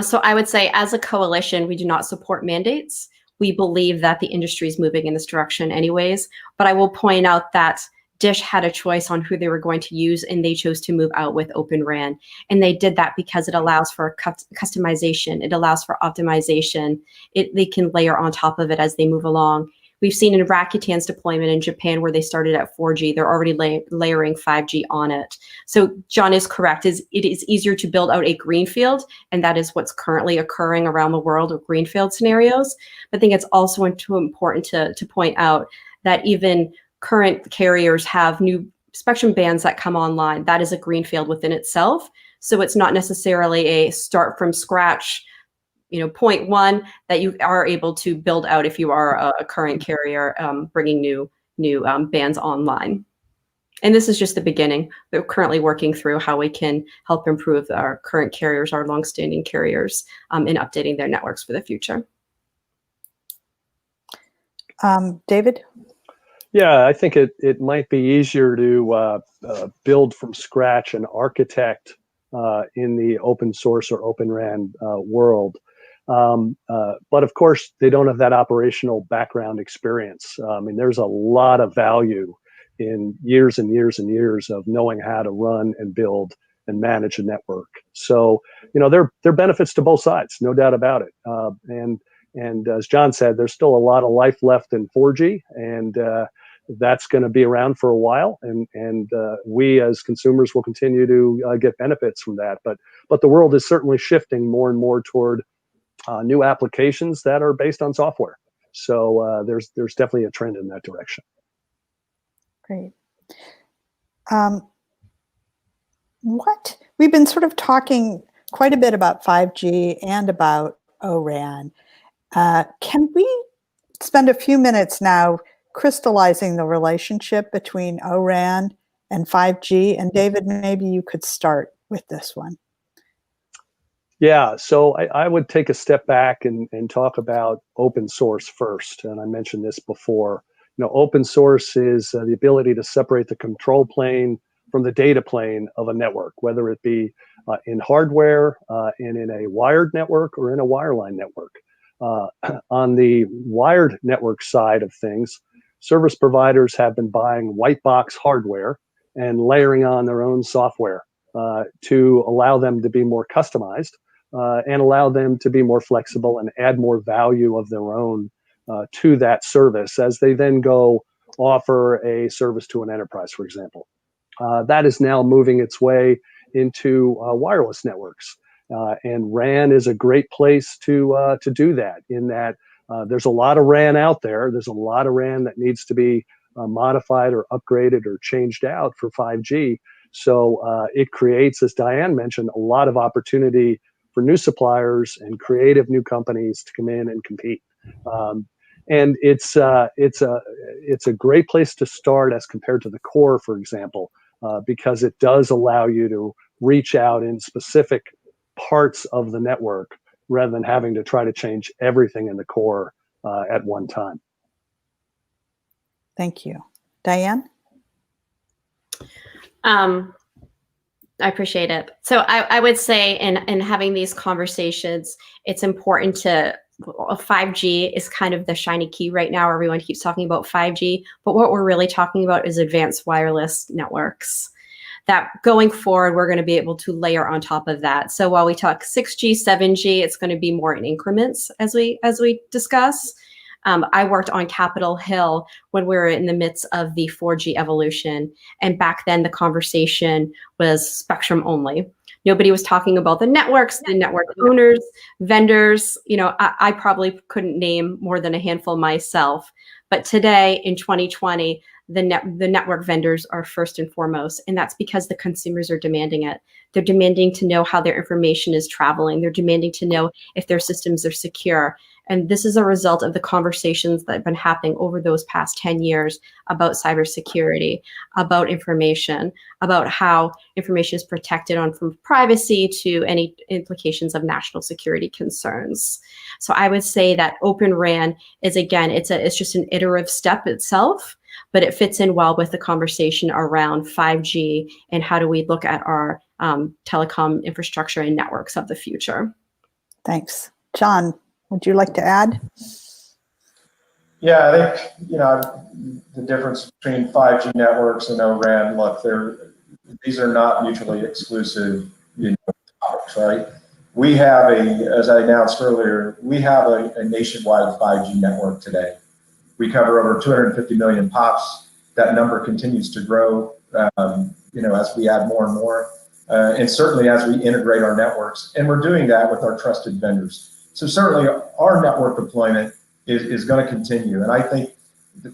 So I would say, as a coalition, we do not support mandates. We believe that the industry is moving in this direction anyways. But I will point out that Dish had a choice on who they were going to use, and they chose to move out with OpenRAN. And they did that because it allows for customization. It allows for optimization. They can layer on top of it as they move along. We've seen in Rakuten's deployment in Japan, where they started at 4G, they're already layering 5G on it. So John is correct. It is easier to build out a greenfield, and that is what's currently occurring around the world of greenfield scenarios. But I think it's also important to point out that even current carriers have new spectrum bands that come online. That is a greenfield within itself. So it's not necessarily a start from scratch, point one that you are able to build out if you are a current carrier bringing new bands online. And this is just the beginning. We're currently working through how we can help improve our current carriers, our longstanding carriers, in updating their networks for the future. David? Yeah, I think it might be easier to build from scratch and architect in the open source or OpenRAN world. But of course, they don't have that operational background experience. I mean, there's a lot of value in years and years and years of knowing how to run and build and manage a network. So, there are benefits to both sides, no doubt about it. And as John said, there's still a lot of life left in 4G, and that's going to be around for a while. And we as consumers will continue to get benefits from that. But the world is certainly shifting more and more toward new applications that are based on software. So there's definitely a trend in that direction. Great. We've been sort of talking quite a bit about 5G and about ORAN. Can we spend a few minutes now crystallizing the relationship between ORAN and 5G. And David, maybe you could start with this one. Yeah, so I would take a step back and talk about open source first. And I mentioned this before. Open source is the ability to separate the control plane from the data plane of a network, whether it be in hardware and in a wired network or in a wireline network. On the wired network side of things, service providers have been buying white box hardware and layering on their own software to allow them to be more customized and allow them to be more flexible and add more value of their own to that service as they then go offer a service to an enterprise, for example. That is now moving its way into wireless networks. And RAN is a great place to do that, in that there's a lot of RAN out there. There's a lot of RAN that needs to be modified or upgraded or changed out for 5G. So it creates, as Diane mentioned, a lot of opportunity for new suppliers and creative new companies to come in and compete. And it's a great place to start as compared to the core, for example, because it does allow you to reach out in specific parts of the network rather than having to try to change everything in the core at one time. Thank you. Diane? I appreciate it. So I would say in having these conversations, it's important to, 5G is kind of the shiny key right now. Everyone keeps talking about 5G, but what we're really talking about is advanced wireless networks. That going forward, we're going to be able to layer on top of that. So while we talk 6G, 7G, it's going to be more in increments as we discuss. I worked on Capitol Hill when we were in the midst of the 4G evolution. And back then the conversation was spectrum only. Nobody was talking about the networks, the network owners, vendors. I probably couldn't name more than a handful myself. But today in 2020, the network vendors are first and foremost, and that's because the consumers are demanding it. They're demanding to know how their information is traveling. They're demanding to know if their systems are secure. And this is a result of the conversations that have been happening over those past 10 years about cybersecurity, about information, about how information is protected from privacy to any implications of national security concerns. So I would say that OpenRAN is, again, it's just an iterative step itself, but it fits in well with the conversation around 5G and how do we look at our telecom infrastructure and networks of the future. Thanks. John, would you like to add? Yeah, I think, the difference between 5G networks and ORAN, look, these are not mutually exclusive topics, right? We have as I announced earlier, we have a nationwide 5G network today. We cover over 250 million pops. That number continues to grow, as we add more and more, and certainly as we integrate our networks. And we're doing that with our trusted vendors. So certainly our network deployment is going to continue. And I think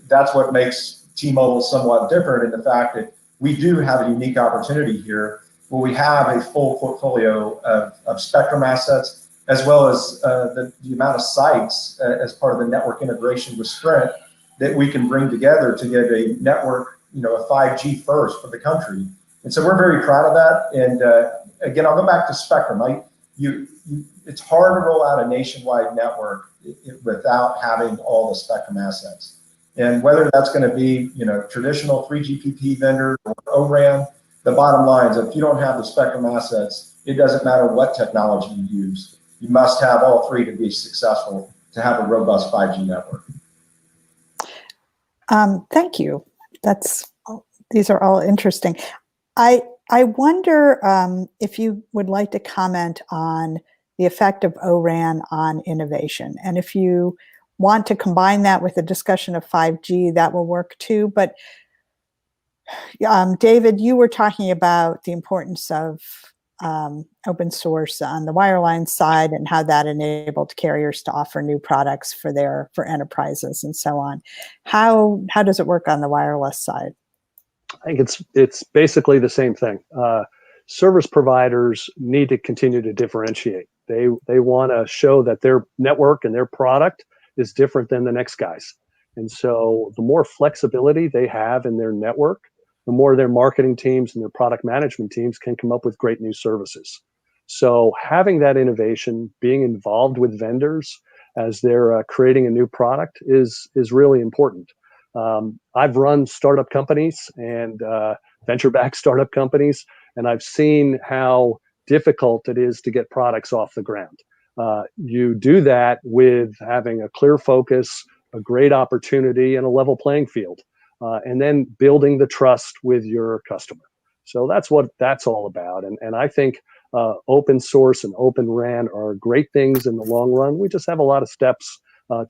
that's what makes T-Mobile somewhat different in the fact that we do have a unique opportunity here where we have a full portfolio of spectrum assets, as well as the amount of sites as part of the network integration with Sprint that we can bring together to get a network, a 5G first for the country. And so we're very proud of that. And again, I'll go back to spectrum. It's hard to roll out a nationwide network without having all the spectrum assets. And whether that's going to be, traditional 3GPP vendor or ORAN, the bottom line is if you don't have the spectrum assets, it doesn't matter what technology you use. You must have all three to be successful to have a robust 5G network. Thank you. These are all interesting. I wonder if you would like to comment on the effect of ORAN on innovation. And if you want to combine that with a discussion of 5G, that will work too. But David, you were talking about the importance of open source on the wireline side and how that enabled carriers to offer new products for enterprises and so on. How does it work on the wireless side? I think it's basically the same thing. Service providers need to continue to differentiate. They want to show that their network and their product is different than the next guy's. And so the more flexibility they have in their network, the more their marketing teams and their product management teams can come up with great new services. So having that innovation, being involved with vendors as they're creating a new product is really important. I've run startup companies and venture-backed startup companies, and I've seen how difficult it is to get products off the ground. You do that with having a clear focus, a great opportunity, and a level playing field, and then building the trust with your customer. So that's what that's all about. And I think open source and open RAN are great things in the long run. We just have a lot of steps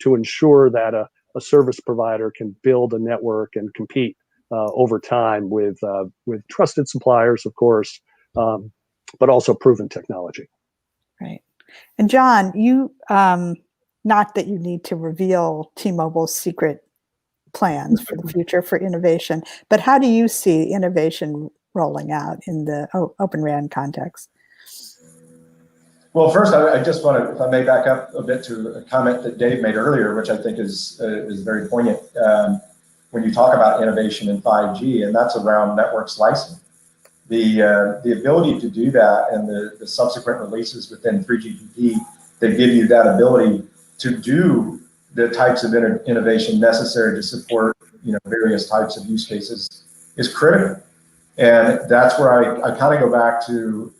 to ensure that a service provider can build a network and compete over time with trusted suppliers, of course, but also proven technology. Right. And John, you, not that you need to reveal T-Mobile's secret plans for the future for innovation, but how do you see innovation rolling out in the Open RAN context? Well, first, I just want to, if I may back up a bit to a comment that Dave made earlier, which I think is very poignant when you talk about innovation in 5G, and that's around network slicing. The ability to do that and the subsequent releases within 3GPP that give you that ability to do the types of innovation necessary to support various types of use cases is critical. And that's where I kind of go back to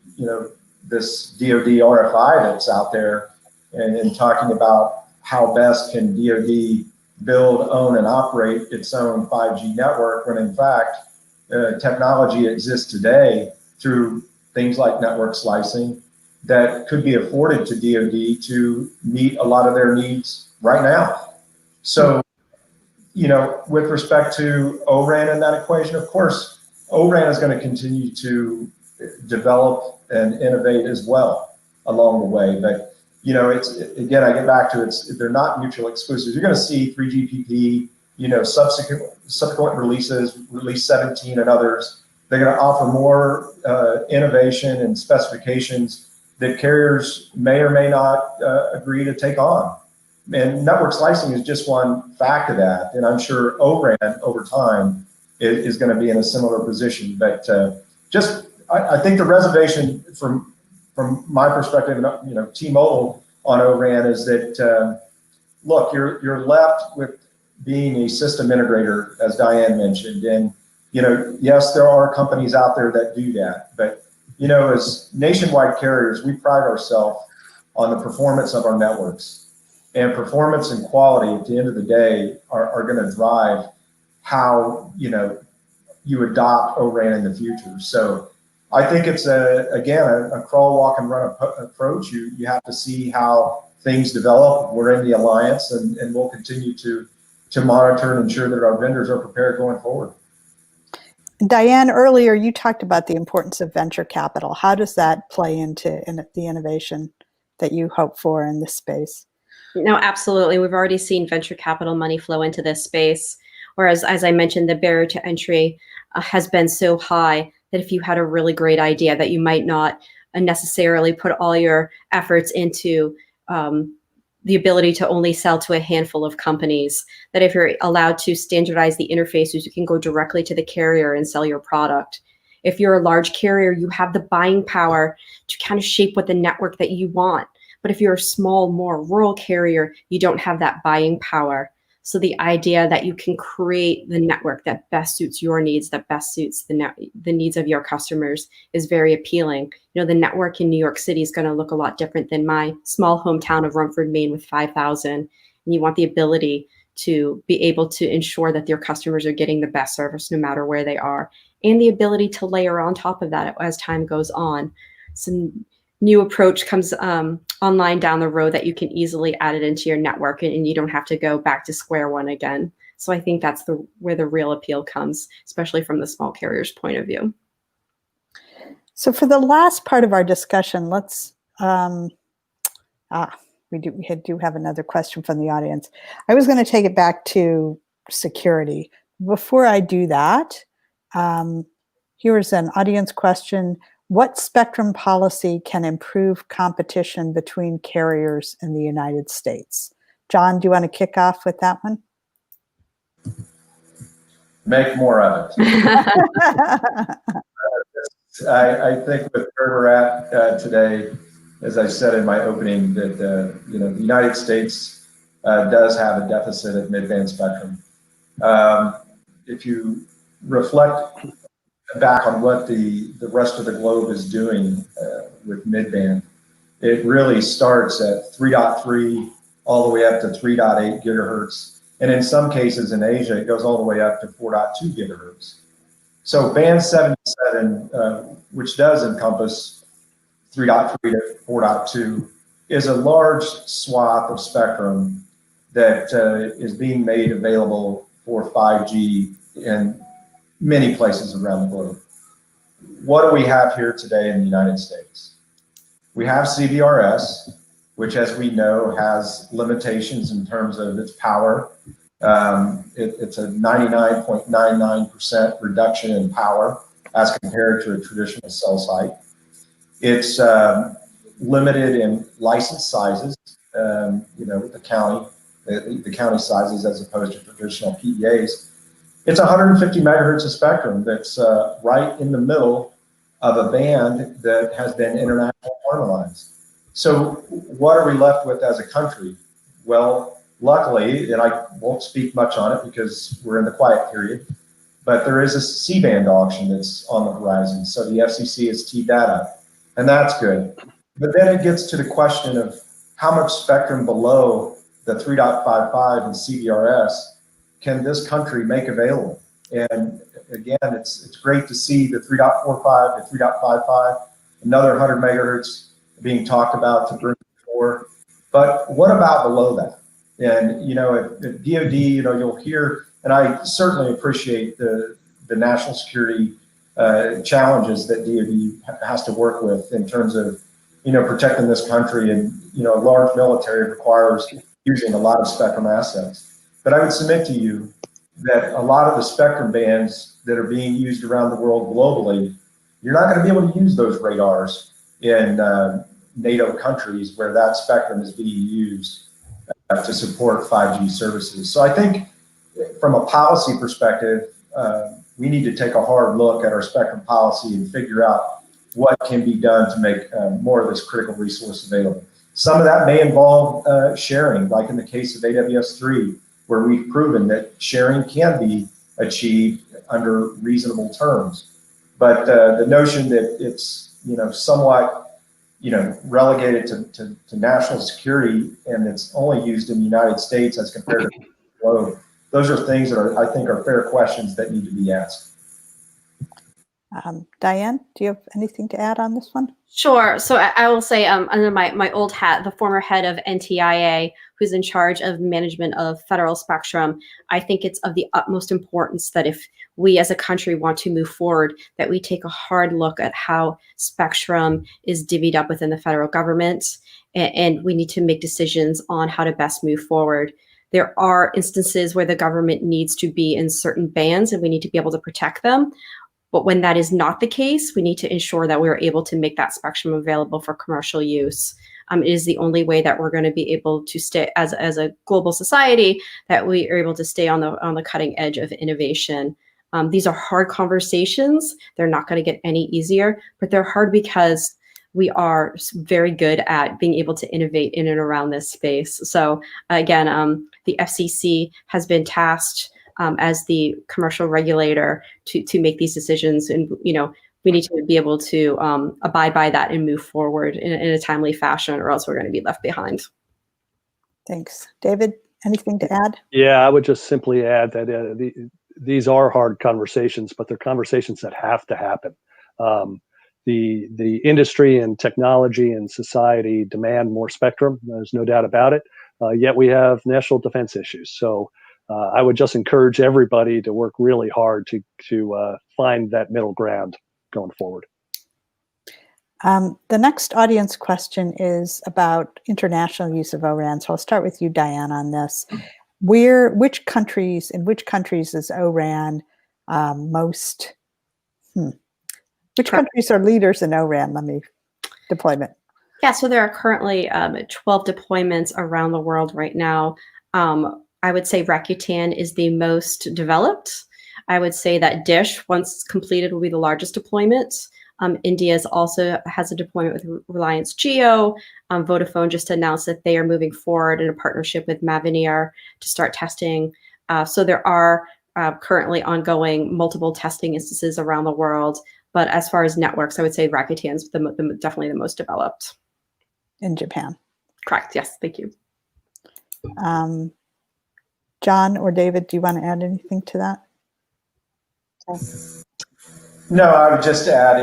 this DoD RFI that's out there and talking about how best can DoD build, own, and operate its own 5G network, when in fact technology exists today through things like network slicing that could be afforded to DoD to meet a lot of their needs right now. So, with respect to ORAN in that equation, of course, ORAN is going to continue to develop and innovate as well along the way. But, it's, again, I get back to they're not mutually exclusive. You're going to see 3GPP, subsequent releases, release 17 and others. They're going to offer more innovation and specifications that carriers may or may not agree to take on. And network slicing is just one fact of that. And I'm sure ORAN over time is going to be in a similar position. But I think the reservation from my perspective, T-Mobile on ORAN is that, look, you're left with being a system integrator, as Diane mentioned. And, yes, there are companies out there that do that. But, as nationwide carriers, we pride ourselves on the performance of our networks. And performance and quality at the end of the day are going to drive how, you adopt ORAN in the future. So I think it's a crawl, walk, and run approach. You have to see how things develop. We're in the alliance, and we'll continue to monitor and ensure that our vendors are prepared going forward. Diane, earlier you talked about the importance of venture capital. How does that play into the innovation that you hope for in this space? No, absolutely. We've already seen venture capital money flow into this space. Whereas, as I mentioned, the barrier to entry has been so high that if you had a really great idea that you might not necessarily put all your efforts into the ability to only sell to a handful of companies, that if you're allowed to standardize the interfaces, you can go directly to the carrier and sell your product. If you're a large carrier, you have the buying power to kind of shape what the network that you want. But if you're a small, more rural carrier, you don't have that buying power. So the idea that you can create the network that best suits your needs, that best suits the needs of your customers is very appealing. The network in New York City is going to look a lot different than my small hometown of Rumford, Maine with 5,000. And you want the ability to be able to ensure that your customers are getting the best service no matter where they are, and the ability to layer on top of that as time goes on. Some new approach comes online down the road that you can easily add it into your network, and you don't have to go back to square one again. So I think that's where the real appeal comes, especially from the small carrier's point of view. So for the last part of our discussion, let's, we do have another question from the audience. I was going to take it back to security. Before I do that, here's an audience question. What spectrum policy can improve competition between carriers in the United States? John, do you want to kick off with that one? Make more of it. I think with where we're at today, as I said in my opening, that the United States does have a deficit of mid-band spectrum. If you reflect back on what the rest of the globe is doing with mid-band, it really starts at 3.3 all the way up to 3.8 gigahertz. And in some cases in Asia, it goes all the way up to 4.2 gigahertz. So band 77, which does encompass 3.3 to 4.2, is a large swath of spectrum that is being made available for 5G in many places around the globe. What do we have here today in the United States? We have CBRS, which, as we know, has limitations in terms of its power. It's a 99.99% reduction in power as compared to a traditional cell site. It's limited in license sizes, with the county sizes as opposed to traditional PEAs. It's 150 megahertz of spectrum that's right in the middle of a band that has been internationally harmonized. So what are we left with as a country? Well, luckily, and I won't speak much on it because we're in the quiet period, but there is a C-band auction that's on the horizon. So the FCC has teed that up, and that's good. But then it gets to the question of how much spectrum below the 3.55 and CBRS can this country make available? And again, it's great to see the 3.45 to 3.55, another 100 megahertz being talked about to bring forward. But what about below that? And at DoD, you'll hear, and I certainly appreciate the national security challenges that DoD has to work with in terms of protecting this country, and a large military requires using a lot of spectrum assets. But I would submit to you that a lot of the spectrum bands that are being used around the world globally, you're not going to be able to use those radars in NATO countries where that spectrum is being used to support 5G services. So I think from a policy perspective, we need to take a hard look at our spectrum policy and figure out what can be done to make more of this critical resource available. Some of that may involve sharing, like in the case of AWS-3, where we've proven that sharing can be achieved under reasonable terms. But the notion that it's somewhat relegated to national security and it's only used in the United States as compared to the globe, those are things that I think are fair questions that need to be asked. Diane, do you have anything to add on this one? Sure. So I will say, under my old hat, the former head of NTIA, who's in charge of management of federal spectrum, I think it's of the utmost importance that if we as a country want to move forward, that we take a hard look at how spectrum is divvied up within the federal government, and we need to make decisions on how to best move forward. There are instances where the government needs to be in certain bands, and we need to be able to protect them. But when that is not the case, we need to ensure that we're able to make that spectrum available for commercial use. It is the only way that we're going to be able to stay as a global society, that we are able to stay on the cutting edge of innovation. These are hard conversations. They're not going to get any easier, but they're hard because we are very good at being able to innovate in and around this space. So again, the FCC has been tasked as the commercial regulator to make these decisions, and we need to be able to abide by that and move forward in a timely fashion, or else we're going to be left behind. Thanks. David, anything to add? Yeah, I would just simply add that these are hard conversations, but they're conversations that have to happen. The industry and technology and society demand more spectrum. There's no doubt about it. Yet we have national defense issues. So I would just encourage everybody to work really hard to find that middle ground going forward. The next audience question is about international use of ORAN. So I'll start with you, Diane, on this. In which countries is ORAN most? Which countries are leaders in ORAN? Deployment? Yeah, so there are currently 12 deployments around the world right now. I would say Rakuten is the most developed. I would say that Dish, once completed, will be the largest deployment. India also has a deployment with Reliance Jio. Vodafone just announced that they are moving forward in a partnership with Mavenir to start testing. So there are currently ongoing multiple testing instances around the world. But as far as networks, I would say Rakuten's definitely the most developed. In Japan. Correct. Yes. Thank you. John or David, do you want to add anything to that? No, I would just add,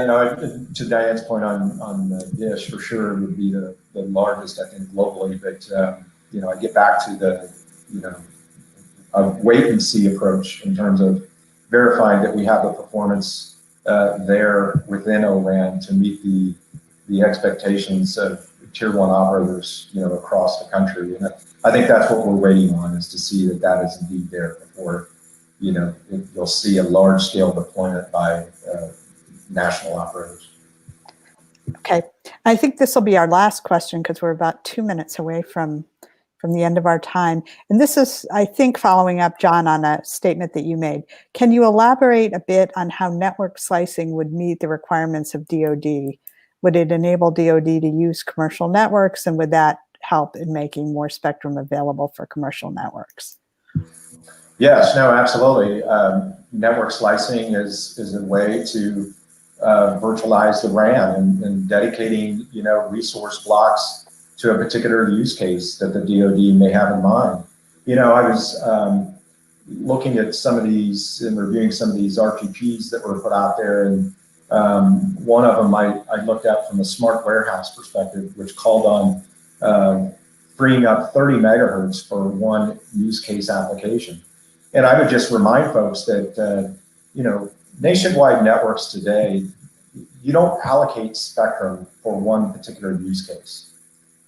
to Diane's point on Dish, for sure would be the largest, I think, globally. But I get back to the a wait and see approach in terms of verifying that we have the performance there within ORAN to meet the expectations of tier one operators, across the country. And I think that's what we're waiting on, is to see that is indeed there before, you'll see a large scale deployment by national operators. Okay, I think this will be our last question because we're about 2 minutes away from the end of our time. And this is, I think, following up, John, on a statement that you made. Can you elaborate a bit on how network slicing would meet the requirements of DoD? Would it enable DoD to use commercial networks, and would that help in making more spectrum available for commercial networks? Yes, no, absolutely. Network slicing is a way to virtualize the RAN and dedicating, resource blocks to a particular use case that the DoD may have in mind. I was looking at some of these and reviewing some of these RTPs that were put out there, and one of them I looked at from a smart warehouse perspective, which called on freeing up 30 megahertz for one use case application. And I would just remind folks that, nationwide networks today, you don't allocate spectrum for one particular use case.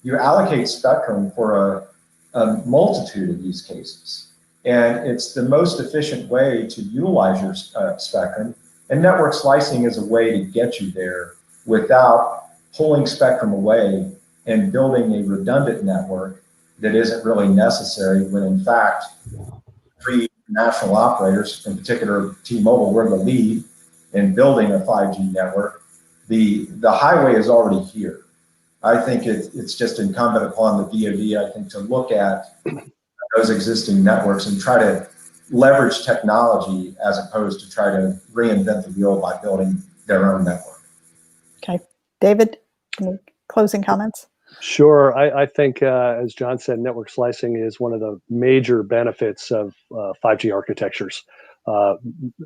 You allocate spectrum for a multitude of use cases. And it's the most efficient way to utilize your spectrum. And network slicing is a way to get you there without pulling spectrum away and building a redundant network that isn't really necessary, when in fact, three national operators, in particular T-Mobile, we're the lead in building a 5G network. The highway is already here. I think it's just incumbent upon the DoD, I think, to look at those existing networks and try to leverage technology as opposed to try to reinvent the wheel by building their own network. Okay. David, any closing comments? Sure. I think, as John said, network slicing is one of the major benefits of 5G architectures.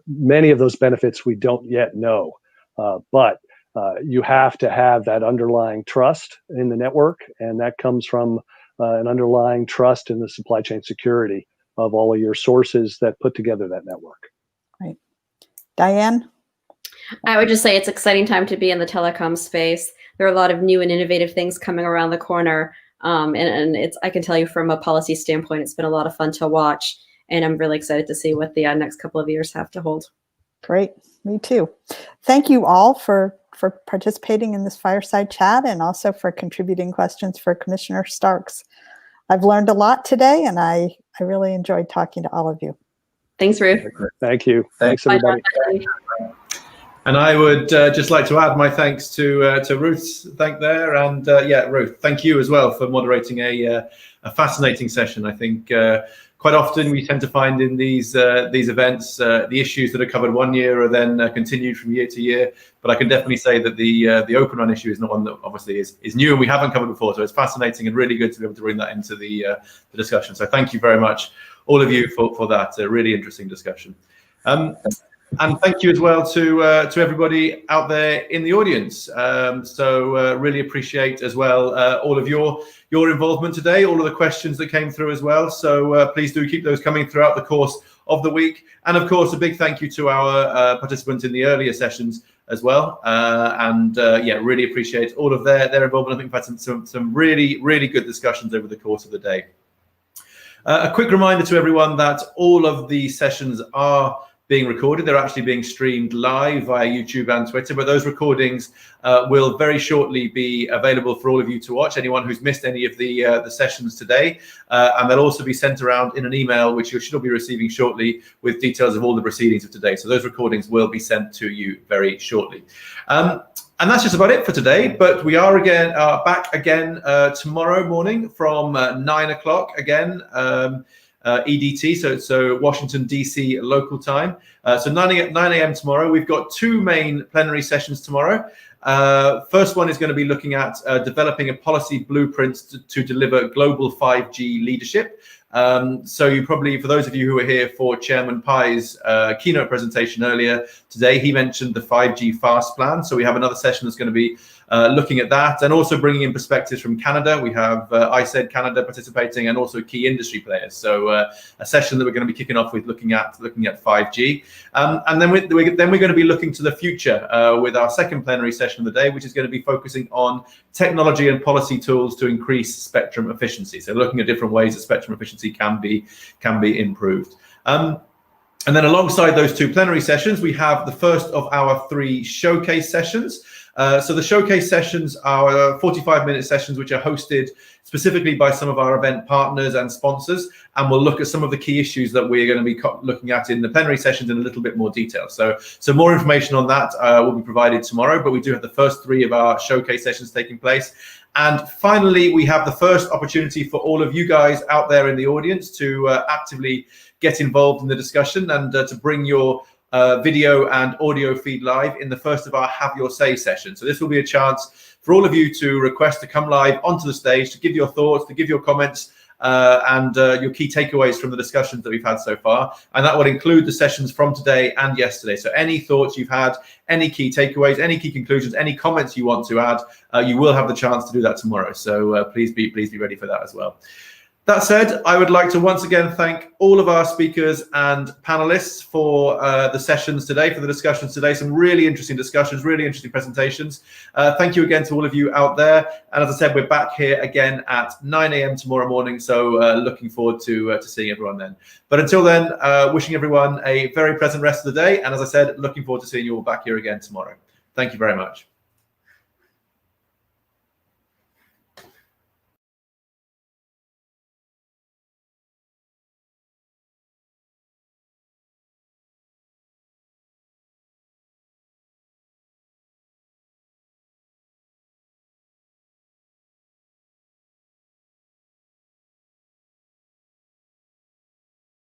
Many of those benefits we don't yet know, but you have to have that underlying trust in the network, and that comes from an underlying trust in the supply chain security of all of your sources that put together that network. Right. Diane? I would just say it's an exciting time to be in the telecom space. There are a lot of new and innovative things coming around the corner. And I can tell you from a policy standpoint, it's been a lot of fun to watch. And I'm really excited to see what the next couple of years have to hold. Great. Me too. Thank you all for participating in this fireside chat, and also for contributing questions for Commissioner Starks. I've learned a lot today, and I really enjoyed talking to all of you. Thanks, Ruth. Thank you. Thanks, everybody. And I would just like to add my thanks to Ruth's thank there, and Ruth, thank you as well for moderating a fascinating session. I think quite often we tend to find in these events the issues that are covered one year are then continued from year to year. But I can definitely say that the OpenRAN issue is not one that obviously is new and we haven't covered before. So it's fascinating and really good to be able to bring that into the discussion. So thank you very much, all of you, for that really interesting discussion. And thank you as well to everybody out there in the audience. So really appreciate as well all of your involvement today, all of the questions that came through as well. So please do keep those coming throughout the course of the week. And of course, a big thank you to our participants in the earlier sessions as well. Really appreciate all of their involvement. I think we've had some really, really good discussions over the course of the day. A quick reminder to everyone that all of the sessions are being recorded. They're actually being streamed live via YouTube and Twitter, but those recordings will very shortly be available for all of you to watch, anyone who's missed any of the sessions today. And they'll also be sent around in an email, which you should all be receiving shortly, with details of all the proceedings of today. So those recordings will be sent to you very shortly. And that's just about it for today, but we are back again tomorrow morning from 9 o'clock again, EDT, so Washington, D.C. local time. So 9 a.m. tomorrow. We've got two main plenary sessions tomorrow. First one is going to be looking at developing a policy blueprint to deliver global 5G leadership. So you probably, for those of you who were here for Chairman Pai's keynote presentation earlier today, he mentioned the 5G FAST plan. So we have another session that's going to be looking at that, and also bringing in perspectives from Canada. We have ICED Canada participating, and also key industry players. So a session that we're going to be kicking off with looking at 5G, and then we're going to be looking to the future with our second plenary session of the day, which is going to be focusing on technology and policy tools to increase spectrum efficiency. So looking at different ways that spectrum efficiency can be improved. And then alongside those two plenary sessions, we have the first of our 3 showcase sessions. So the showcase sessions are 45-minute sessions, which are hosted specifically by some of our event partners and sponsors, and we'll look at some of the key issues that we're going to be looking at in the plenary sessions in a little bit more detail. So more information on that will be provided tomorrow, but we do have the first 3 of our showcase sessions taking place. And finally, we have the first opportunity for all of you guys out there in the audience to actively get involved in the discussion and to bring your video and audio feed live in the first of our Have Your Say session. So this will be a chance for all of you to request to come live onto the stage, to give your thoughts, to give your comments, and your key takeaways from the discussions that we've had so far. And that will include the sessions from today and yesterday. So any thoughts you've had, any key takeaways, any key conclusions, any comments you want to add, you will have the chance to do that tomorrow. So please be ready for that as well. That said, I would like to once again thank all of our speakers and panelists for the sessions today, for the discussions today. Some really interesting discussions, really interesting presentations. Thank you again to all of you out there. And as I said, we're back here again at 9 a.m. tomorrow morning. So looking forward to seeing everyone then. But until then, wishing everyone a very pleasant rest of the day. And as I said, looking forward to seeing you all back here again tomorrow. Thank you very much.